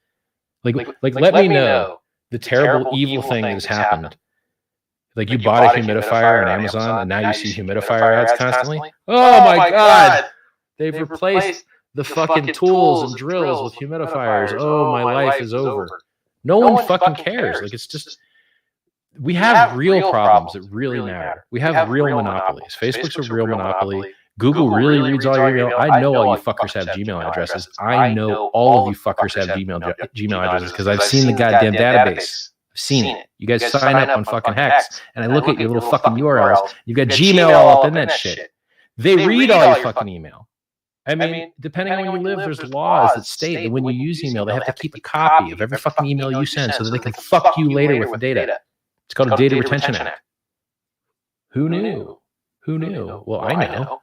Like, let me know the terrible, evil thing that has happened. Like, you bought a humidifier on Amazon and now you see humidifier ads constantly. Oh my God. They've replaced the fucking tools and drills with humidifiers. Oh, my life is over. No one fucking cares. Like, it's just, we have real problems that really matter. We have real monopolies. Facebook's a real monopoly. Google really reads all your email. I know all you fuckers have Gmail addresses. I know all of you fuckers have Gmail addresses because I've seen the goddamn database. I've seen it. You guys sign up on fucking Hex, and I look at your little fucking URLs. You've got Gmail all up in that shit. They read all your fucking email. I mean, depending on where you live, there's laws that state that when you use email, they have to keep a copy of every fucking email you send so that they can fuck you later with the data. It's called a Data Retention Act. Who knew? Well, I know.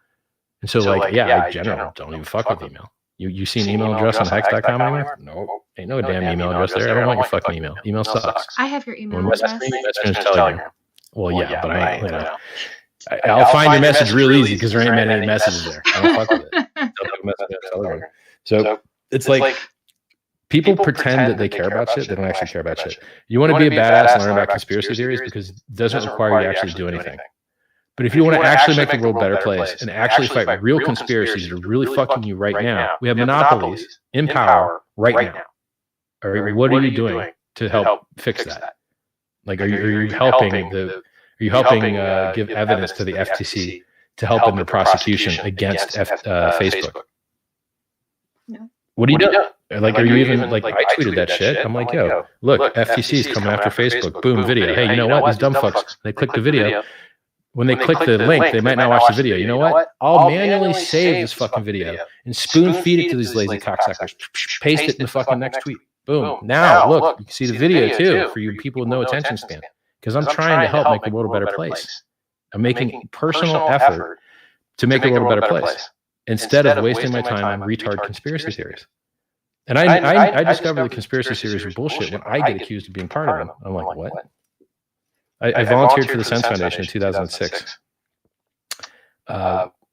And so, I generally don't even fuck with email. You see an email address on hex.com anymore? No. Ain't no damn email address there. I don't want your fucking email. Email sucks. I have your email address. Tell you. Well, yeah, but I'll find your message real easy because there ain't many messages there. I don't fuck with it. So it's like people pretend that they care about shit. They don't actually care about shit. You want to be a badass and learn about conspiracy theories because it doesn't require you to actually do anything. But if you want to actually make the world a better place and actually fight real conspiracies that are really fucking you right now, we have monopolies in power right now. All right, what are you doing to help fix that? Like, are you helping give evidence to the FTC to help in their prosecution against Facebook? No. What are you doing? Like, are you even like, I tweeted that shit. I'm like, yo, look, FTC's coming after Facebook. Boom, video. Hey, you know what? These dumb fucks, they click the video. When they click the link, they might not watch the video. You know what? I'll manually save this fucking video and spoon feed it to these lazy cocksuckers. Paste it in the fucking next tweet. Boom. Now, look, you can see the video too for you people with no attention span. Because I'm trying to help make the world a better place. I'm making personal effort to make the world a better place instead of wasting my time on retard conspiracy theories. And I discovered the conspiracy theories are bullshit when I get accused of being part of them. I'm like, what? I volunteered for the Sense Foundation in 2006.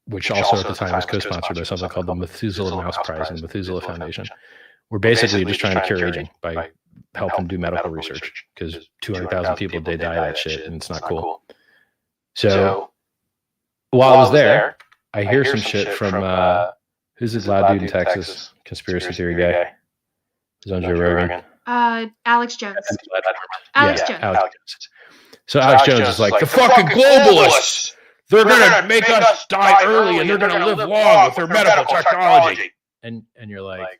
which also at the time was co-sponsored by something called the Methuselah Mouse Prize and the Methuselah Foundation. We're basically just trying to cure aging by helping do medical research, because 200,000 people a day die of that shit, and it's not cool. So while I was there, I hear some shit from who's this loud dude in Texas, conspiracy theory guy, who's on Joe Rogan. Alex Jones. Alex Jones. So Alex Jones is like, the fucking globalists, they're gonna make us die early, and they're gonna live long with their medical technology. And you're like,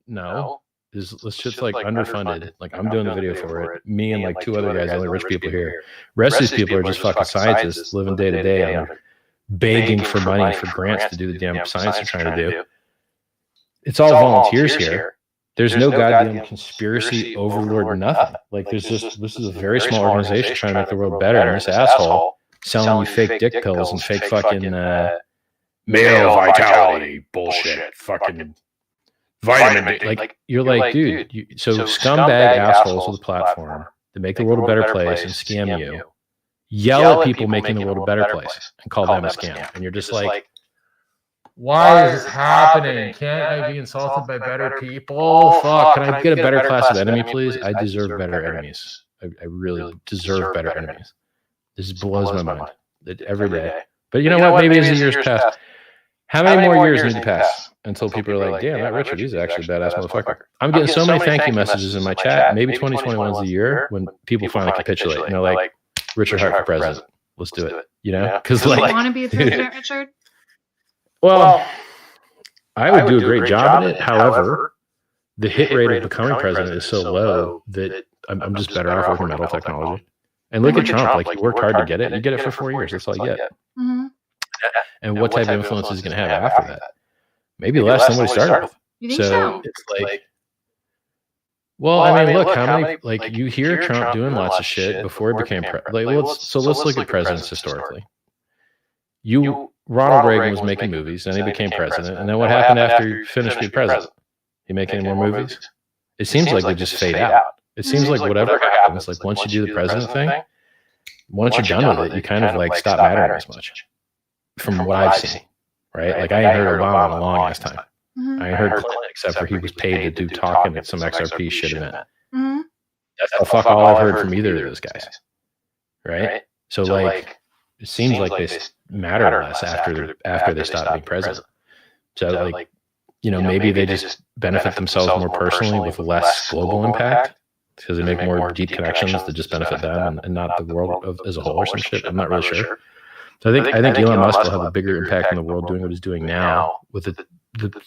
no. This shit's like underfunded. Like, I'm doing the video for it. Me and like 2 other guys, the only rich people here. Rest of these people are just fucking scientists living day to day and begging for money for grants to do the damn science they're trying to do. It's all volunteers here. There's no goddamn conspiracy overlord, nothing. Like, this is a very small organization trying to make the world better, and this asshole selling you fake dick pills and fake fucking male vitality bullshit, fucking vitamin D. Like, you're like, dude, so scumbag assholes with a platform that make the world a better place and scam you, yell at people making the world a better place and call them a scam. And you're just like, why is this happening? Can't I be insulted by better people? Fuck, can I get a better class of enemy, please? I deserve better enemies. I really deserve better enemies. This blows my mind every day. But you know what? Maybe as the years pass, how many more years need to pass until people are like, damn, that Richard, he's actually a badass motherfucker. I'm getting so many thank you messages in my chat. Maybe 2021 is the year when people finally capitulate. And they're like, Richard Hart for president. Let's do it. You know? Because like, you want to be a president, Richard? Well, I would do a great job in it. However, the hit rate of becoming president is so low that I'm just better off working metal technology. And look at Trump. Like, you worked hard to get it. You get it for 4 years. That's all you get. Mm-hmm. And what type of influence is going to have after that? Maybe less than what he started with. You think so? It's like, well, I mean, look, how many, like, you hear Trump doing lots of shit before he became president. Like, let's look at presidents historically. Ronald Reagan was making movies, and he became president. And then what happened after he finished being president? He make any more movies? It seems like they just fade out. It seems like whatever happens, like once you do the president thing, once you're done with it, you kind of like stop mattering as much. From what I've seen, right? Like, I ain't heard Obama in a long ass time. Mm-hmm. I ain't heard Clinton, except for he was paid to do talking at some XRP shit event. Mm-hmm. That's the fuck all I've heard from either of those guys, right? So like, it seems like they matter less after they stop being president. So like, you know, maybe they just benefit themselves more personally with less global impact because they make more deep connections that just benefit them and not the world as a whole or some shit. I'm not really sure. So I think Elon Musk will have a bigger impact in the world doing what he's doing now with the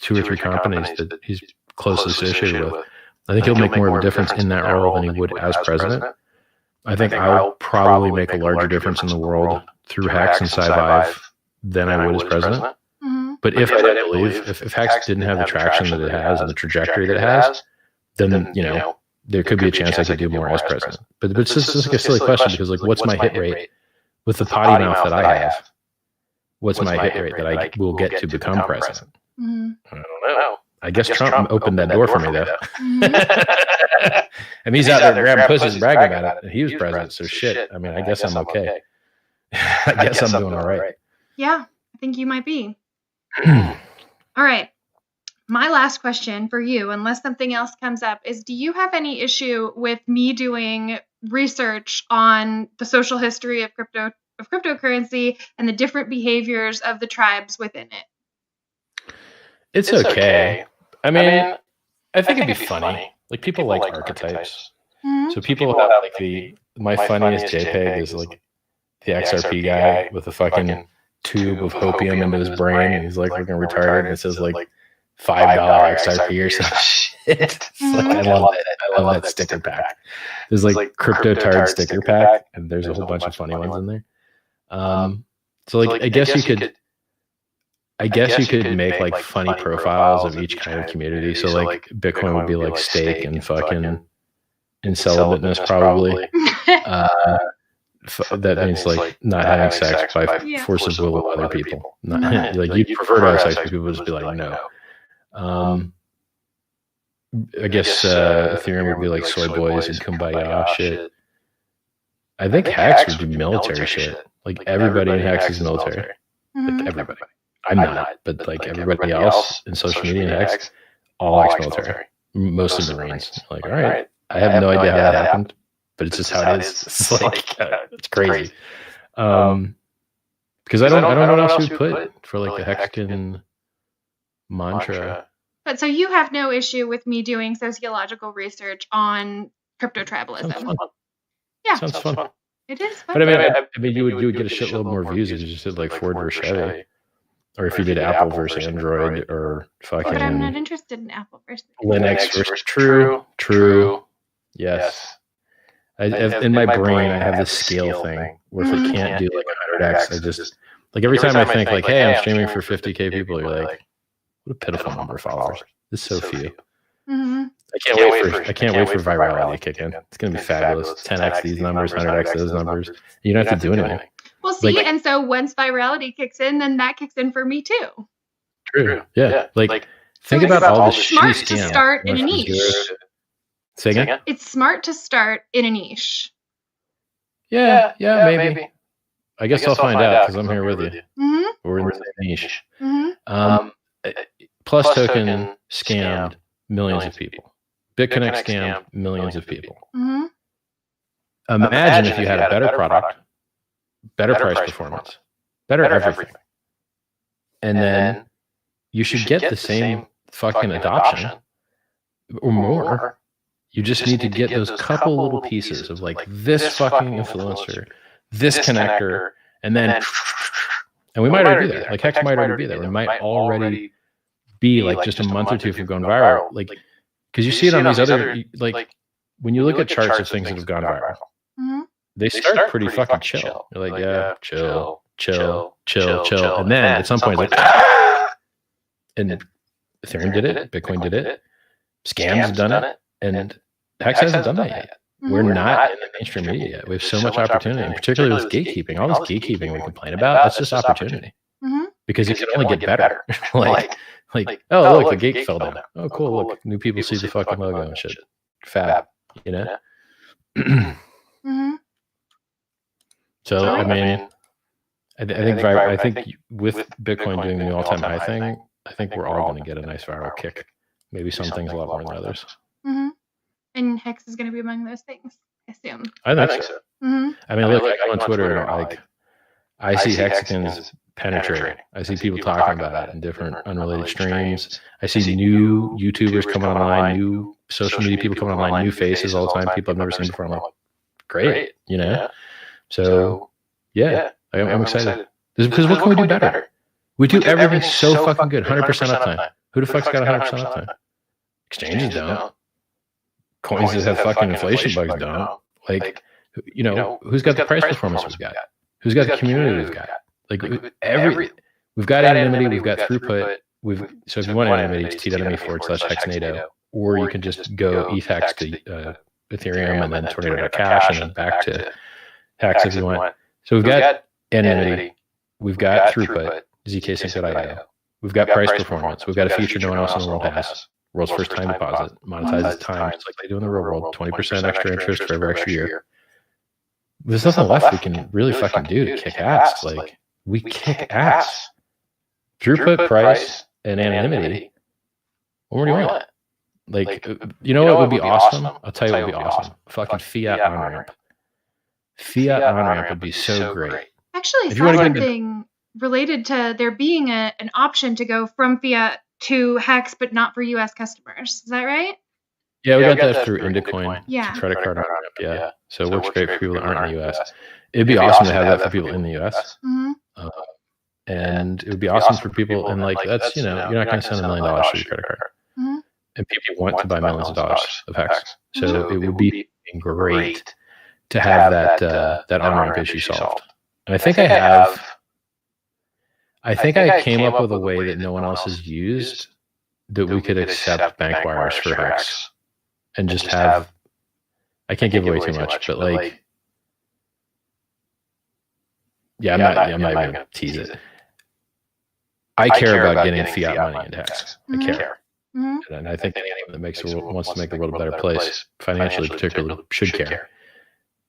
2 or 3 companies that he's closely associated with. I think he'll make more of a difference in that role than he would as president. I think I'll probably make a larger difference in the world through Hex and Sci-Vive than I would as president. Mm-hmm. But if I didn't believe, if Hex didn't have the traction that it has and the trajectory that it has, then, you know, there could be a chance I could do more as president. But it's just like a silly question because, like, what's my hit rate? With the potty mouth that I have, what's my hit rate that I will get to become president? Mm-hmm. I don't know. I guess Trump opened that door for me, though. Mm-hmm. And he's out there grabbing pussies and bragging about it. And he was president, so shit. I mean, I guess I'm okay. I guess I'm doing all right. Yeah, I think you might be. All right. My last question for you, unless something else comes up, is do you have any issue with me doing research on the social history of cryptocurrency and the different behaviors of the tribes within it? It's okay. I mean, I think it'd be funny. Like, people like archetypes. Mm-hmm. So people have like my funniest JPEG is like the XRP guy with a fucking tube of hopium into his brain, and he's like looking retarded, and it says like $5 XRP or some shit. Like, I love that sticker pack. There's like crypto tard sticker pack, and there's a whole bunch of funny ones in there. So like, I guess you could make like funny profiles of each kind of community. So like Bitcoin would be like stake and fucking incelibateness probably. That means like not having sex by force of will with other people. Not, like, you'd prefer to have sex, but people would just be like, no. I guess Ethereum would be like soy boys and kumbaya shit. I think Hex would be military shit. Like, everybody in Hex is military. like everybody. I'm not, but like everybody else in social media and X, all ex-military, mostly Marines. Like, all right, I have no idea how that happened, but it's just how it is. It's like it's crazy. Because I don't know what else you would put for like the Hexagon mantra. But so you have no issue with me doing sociological research on crypto tribalism? Yeah, sounds fun. It is fun. But I mean, you would get a shitload more views if you just did like Ford versus Chevy, or if you did Apple versus Android, or fucking. But I'm not interested in Apple versus Linux versus True. Yes. In my brain, I have this scale thing where if we can't do like 100x, I just like every time I think like, hey, I'm streaming for 50K people, you're like, what a pitiful number of followers. This is so few. I can't wait for virality to kick in. It's gonna be fabulous. 10x these numbers, 100x those numbers. You don't have to do anything. Well, see, and so once virality kicks in, then that kicks in for me too. True. Yeah. Like think about all the smart to start in a niche. Say again? It's smart to start in a niche. Yeah, maybe. I guess I'll find out because I'm here with you. We're in the same niche. Plus Token scammed millions of people. BitConnect scammed millions of people. Imagine if you had a better product, better price performance, better everything. And then you should get the same fucking adoption or more. You just need to get those couple little pieces of like this fucking influencer, this connector, and then we might already do that. Like Hex might already be there. We might already be like just a month or two if you've gone viral. Like, because you see it on these other, like when you look at charts of things that have gone viral, they start pretty fucking chill. You're like, yeah, chill. And then at some point, it's like, and Ethereum did it, Bitcoin did it, scams have done it, and Hex hasn't done that yet. We're not in the mainstream media yet. We have so much opportunity, and particularly with gatekeeping. All this gatekeeping we complain about, that's just opportunity. Because you can only get better. like, oh, look, the gate fell down. Oh, cool, look, new people see the fucking logo and shit. Fab, you know? So, I mean, I think with Bitcoin doing the all-time high thing, I think we're all going to get a nice viral kick. Maybe some things a lot more than others. And Hex is going to be among those things, I assume. I think so. I mean, look, I go on Twitter and like, I see Hexagons penetrating. I see people talking about it in different unrelated streams. I see new YouTubers coming online, new social media people coming online, new faces all the time, people I've never seen before. I'm like, great, you know? So, yeah, I'm excited. Because what can we do better? We do everything so fucking good, 100% uptime. Who the fuck's got 100% uptime? Exchanges don't. Coins that have fucking inflation bugs don't. Like, you know, who's got the price performance we've got? Who's got the community we've got? Like, we've got anonymity, we've got throughput. So if you want anonymity, it's t.me/hexnado, or you can just go ETHEX to Ethereum and then Tornado.cash and then back to Hex if you want. So we've got anonymity, we've got throughput, zksync.io, we've got price performance, we've got a feature no one else in the world has. World's first time deposit, monetizes time, just like they do in the real world, 20% extra interest for every extra year. There's nothing left we can really fucking do to kick ass. Like, we kick ass. Throughput, price, and anonymity. What more do you want? Like, you know what would be awesome? I'll tell you what would be awesome. Fucking fiat on-ramp. Fiat on-ramp would be so great. Actually, saw something related to there being an option to go from fiat to Hex, but not for U.S. customers. Is that right? Yeah, we got that through Indicoin. Yeah. Credit card on-ramp, yeah. So it works great for people that aren't in the U.S. It'd be awesome to have that for people in the U.S. And it would be awesome for people, and like, that's, you know, you're not going to send $1 million to your credit card. And people want to buy millions of dollars of Hex. So it would be great to have that on-ramp issue solved. And I think I came up with a way that no one else has used that we could accept bank wires for Hex and just have, I can't give away too much, but like, I'm not even going to tease it. I care about getting fiat money into Hex. I care. And I think anyone that wants to make the world a better place, financially particularly, should care.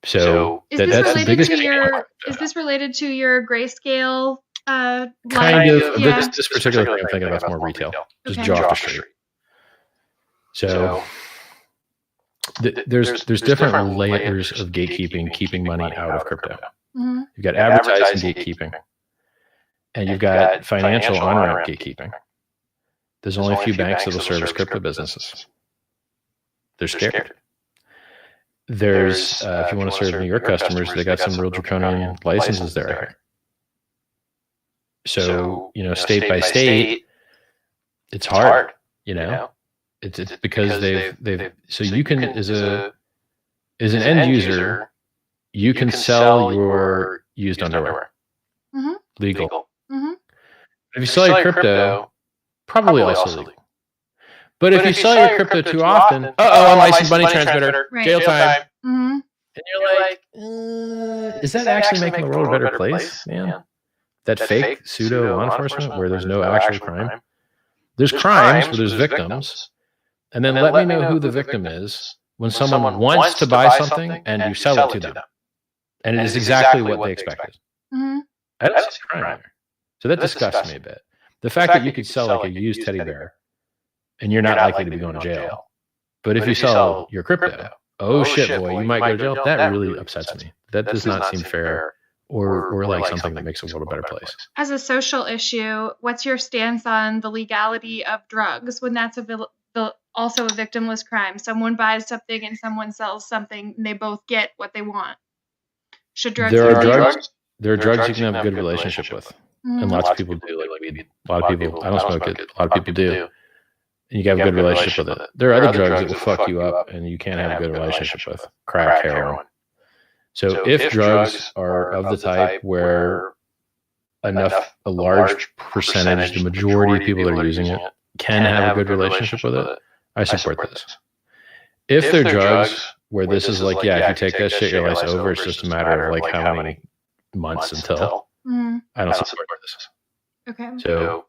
So is this related to your Grayscale Kind of. Yeah. This particular thing I'm thinking about is more retail. Just jaw off the street. So there's different layers of gatekeeping, keeping money out of crypto. Mm-hmm. You've got advertising gatekeeping, and you've got financial on-ramp gatekeeping. There's only a few banks that will service crypto businesses. They're scared. There's, if you want to serve New York customers, they got some real draconian licenses there. So, state by state, it's hard, It's because they've so you can, as an end user, you can sell your used underwear. Mm-hmm. Legal. Mm-hmm. If you sell your crypto, probably also legal. But if you sell your crypto too often, unlicensed money transmitter, jail time. Mm-hmm. And you're like, is that actually making the world a better place, man? That fake pseudo law enforcement where there's no actual crime. There's crimes where there's victims. And then let me know who the victim is when someone wants to buy something and you sell it to them. And it is exactly what they expected. Mm-hmm. I don't see crime there. So that disgusts me a bit. The fact that you could sell like a used teddy bear and you're not likely to be going to jail. But if you sell your crypto, oh shit, boy, you might go to jail. That really upsets me. That does not seem fair or like something that makes the world a better place. As a social issue, what's your stance on the legality of drugs when that's also a victimless crime? Someone buys something and someone sells something and they both get what they want. Should drugs There are drugs you can have a good relationship with. Mm-hmm. And lots of people do. Like weed. A lot of people, I don't smoke it. A lot of people do. And you can have a good relationship with it. There are other drugs that will fuck you up and you can't have a good relationship with. Crack, heroin. So if drugs are of the type where a large percentage, the majority of people that are using it can have a good relationship with it, I support this. If they're drugs where this is like, if you take that shit, your life's over, it's just a matter of like how many months until, I don't support this. Okay. So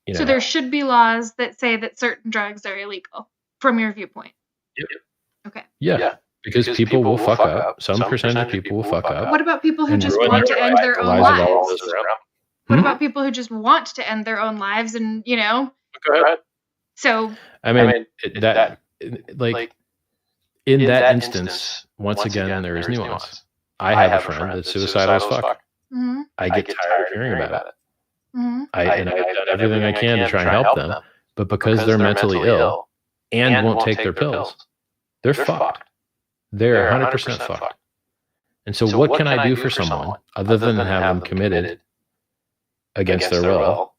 there should be laws that say that certain drugs are illegal from your viewpoint. Yep. Okay. Yeah. Because people will fuck up. Some percentage of people will fuck up. What about people who just want to end their own lives? What about people who just want to end their own lives and, Go ahead. So. I mean, that in that instance, once again, there is nuance. I have a friend that's suicidal as fuck. Mm-hmm. I get tired of hearing about it. Mm-hmm. I've done everything I can to try and help them. But because they're mentally ill and won't take their pills, they're fucked. They're 100% fucked. And so what can I do for someone other than have them committed against their will?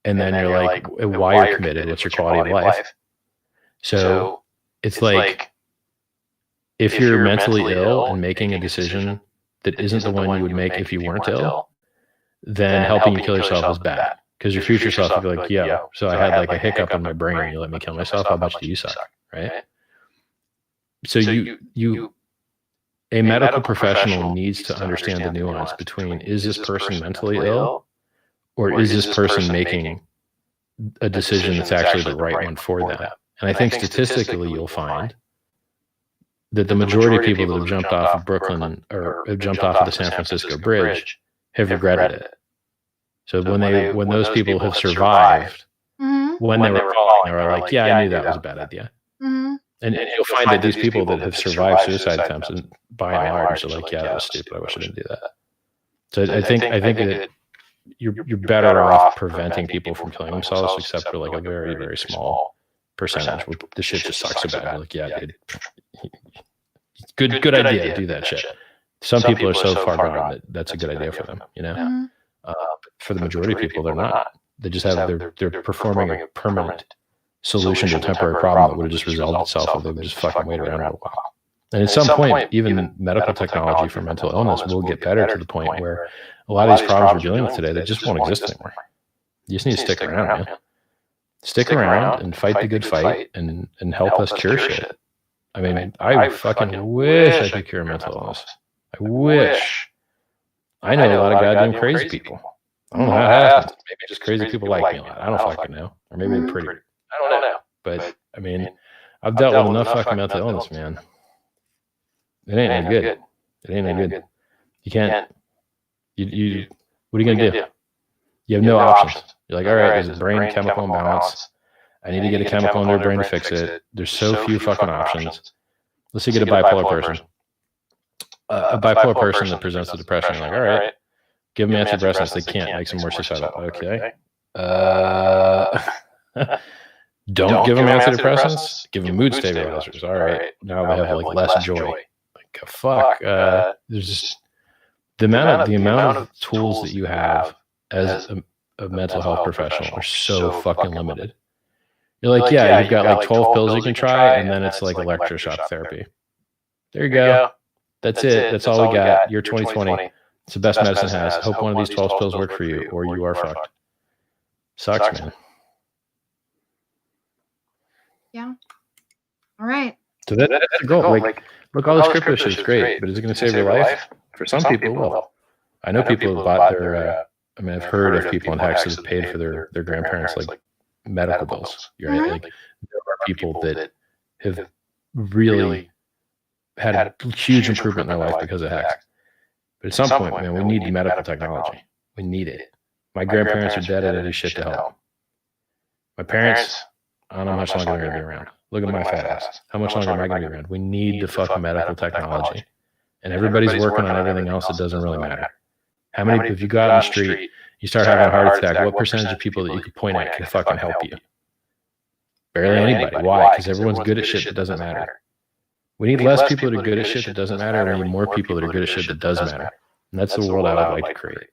And then you're like, why you're committed? What's your quality of life? So it's like, if you're mentally ill and making a decision that isn't the one you would make if you weren't ill, then helping you kill yourself is bad. Because your future self would be like, so I had like a hiccup in my brain and you let me kill myself. How much do you suck? Right? So a medical professional needs to understand the nuance between, is this person mentally ill or is this person making a decision that's actually the right one for them? And I think statistically you'll find that the majority of people that have jumped off of Brooklyn or have jumped off of the San Francisco Bridge have regretted it. So when those people have survived, when they were falling, they were like, I knew that was a bad idea. Mm-hmm. And you'll find that these people that have survived suicide attempts, and by and large, are like, that was stupid. I wish I didn't do that. So I think that you're better off preventing people from killing themselves, except for like a very, very small percentage. Where the shit just sucks so bad. Like, dude, good idea. Do that shit. Some people are so far gone that that's a good idea for them. Mm-hmm. For the majority of people, they're not. They just have they're performing a permanent solution to a temporary problem that would have just resolved itself if they would just fucking wait around a while. And at some point, even medical technology for mental illness will get better to the point where a lot of these problems we're dealing with today, they just won't exist anymore. You just need to stick around, man. Stick around and fight the good fight and help us cure shit. I mean, I fucking wish I could cure mental illness. I wish. I know a lot of goddamn crazy people. I don't know how that happens. Maybe just crazy people like me a lot. I don't fucking know. Or maybe they're pretty. I don't know. But, I mean, I've dealt with enough fucking mental illness, man. It ain't any good. It ain't any good. You can't. You what are you going to do? You have no options. You're like, all right, there's a brain chemical imbalance. I need to get a chemical in their brain to fix it. There's so few fucking options. Let's say you get a bipolar person. A bipolar person that presents with depression, you're like, all right, give them antidepressants. They can't, make them more suicidal. Okay. Don't give them antidepressants. Give them mood stabilizers. All right. Now they have like less joy. Like fuck. There's just the amount of tools that you have as a mental health professional are so fucking limited. You're like, yeah, you've got like 12 pills you can try, and then it's like electroshock therapy. There you go. That's it. That's all we got. You're 2020. It's the best medicine has. Hope one of these 12 pills work for you, or you are fucked. Sucks, man. Yeah. All right. So that's the goal. Like, look, all this crypto shit is great, but is it going to save your life? For some people, it will. I know people who bought their. I mean, I've heard of people in Hex that have paid for their grandparents like medical bills. You're right. Like, there are people that have really had a huge improvement in their life because of Hex. But at some point, man, we need medical technology. We need it. My grandparents are dead. I do shit to help. My parents, I don't know how much longer they're going to be around. Look at my fat ass. How much longer am I going to be around? We need the fucking medical technology. And everybody's working on everything else that doesn't really matter. How many, if you go out on the street, you start having a heart attack, what percentage of people that you could point at can fucking help you? Barely anybody. Why? Because everyone's good at shit that doesn't matter. We need less people that are good at shit that doesn't matter, and we need more people that are good at shit that does matter. And that's the world I would like to create.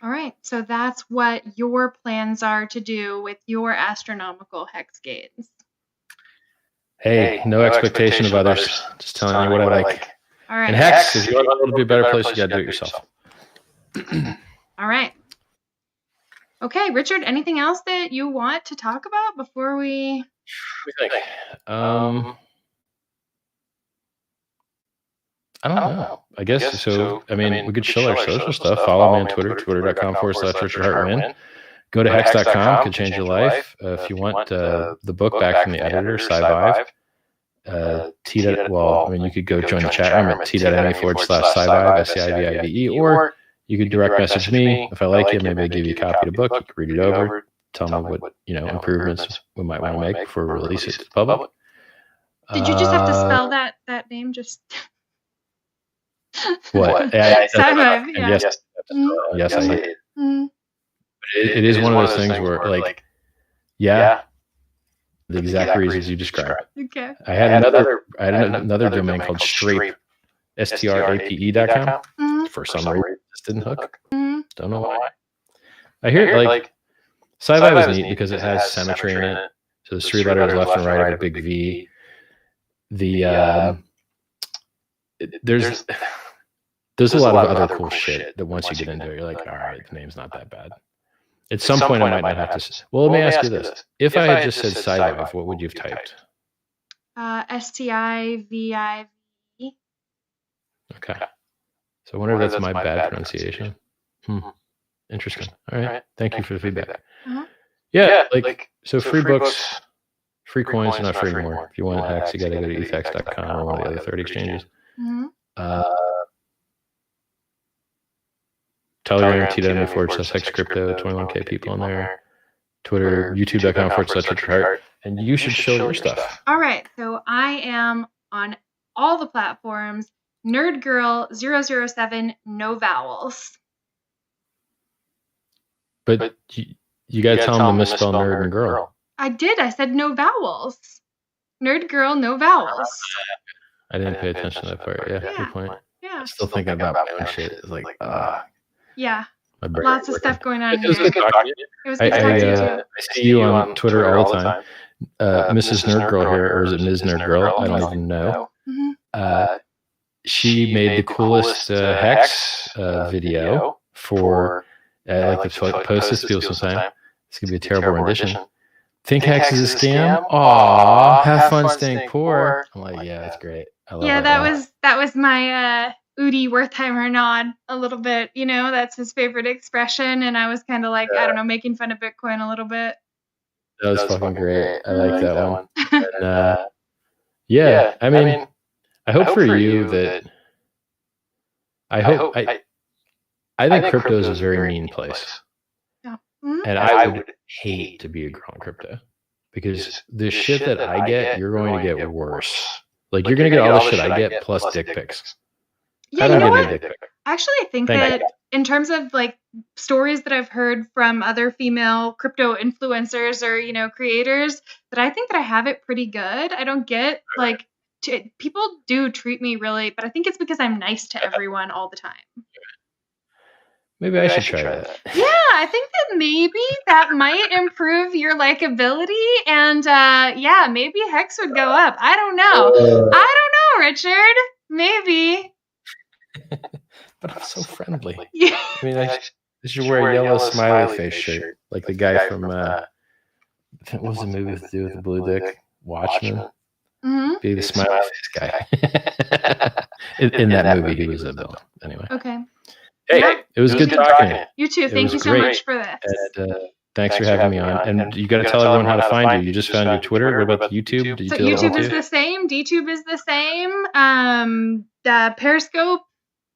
All right. So that's what your plans are to do with your astronomical hex gates. Hey, no expectation of others. Just telling you what I like. All right. And Hex, if you want the world to be a better place, you got to do it yourself. All right. Okay, Richard, anything else that you want to talk about before we... I don't know. I guess so. I mean, we could show our social stuff. Follow me on Twitter, twitter.com/RichardHartman. Go to hex.com, could change your life. If you want the book back from the editor, Sci-Vive, you could go join the chat room at t.me/Sci-Vive, SCIVIVE, or you could direct message me. If I like it, maybe I give you a copy of the book. You can read it over. Tell me what improvements we might want to make before we release it to the public. Did you just have to spell that name? Just what? Sci-Vive. Yeah. Yes, I hate it. It is one of those things where, like, the exact reasons you described. Okay. I had another domain called Strape, STRAPE.com. For some reason, this didn't hook. Don't know why. I hear it like Sci-Vive is neat because it has symmetry in it. So there's 3 letters left and right of a big V. There's a lot of other cool shit that once you get into it, you're like, all right, the name's not that bad. At some point, I might not have to. Well, let me ask you this: if I had just said Sci-Vive, what would you have typed? STIVIVE. Okay. So I wonder if that's my bad pronunciation. Interesting. All right. Thank you for the feedback. Yeah, so free books, free coins are not free anymore. If you want Hex, you got to go to ethex.com or one of the other 30 exchanges. Telegram, t.me/Hex Crypto, 21K people in there. Twitter, youtube.com/RichardHart. And you should show your stuff. All right. So I am on all the platforms. NerdGirl007, no vowels. But you got to tell them to misspell nerd and girl. I did. I said no vowels. Nerd girl, no vowels. I didn't pay attention to that part. Yeah, good point. Yeah. I'm still thinking about my own shit. It's like, yeah. Lots of stuff going on here. It was good talking to you. It was good talking to you too. I see you on Twitter all the time. Mrs. Nerd Girl here, or is it Ms. Nerd Girl? I don't even know. She made the coolest Hex video for... I like to post this people sometime. It's going to be a terrible rendition. Think Hex is a scam? Aw, have fun staying poor. I'm like, yeah, that's great. I love that was my Udi Wertheimer nod a little bit. That's his favorite expression. And I was kind of like, I don't know, making fun of Bitcoin a little bit. That was fucking great. I like that one. And, I mean, I hope for you that... I I think crypto is a very mean place. Yeah. Mm-hmm. And I would hate to be a girl in crypto because the shit that I get, you're going to get worse. Like you're going to get all the shit I get plus dick pics. Yeah, you know what? Actually, I think that in terms of like stories that I've heard from other female crypto influencers or, you know, creators, that I think that I have it pretty good. I don't get like people do treat me really, but I think it's because I'm nice to everyone all the time. Maybe I should try that. Yeah, I think that maybe that might improve your likability, and yeah, maybe Hex would go up. I don't know, Richard. Maybe. But I'm so friendly. Yeah. I mean, I should wear a yellow smiley face shirt, like the guy from what was the movie with the blue dick? Watchmen. Mm-hmm. Be the smiley face guy. in that movie, he was a villain. Anyway. Okay. Hey, it was good talking to you. You too. Thank you so much for this. And, thanks for having me on. And you got to tell everyone how to find you. You just found your Twitter. What about the YouTube? So YouTube is the same. DTube is the same. Periscope,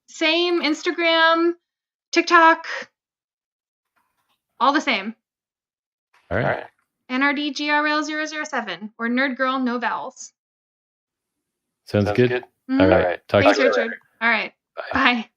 same. Instagram, TikTok, all the same. All right. NRDGRL007 or Nerd Girl, no vowels. Sounds good. Mm-hmm. All right. Thanks, Richard. All right. Bye.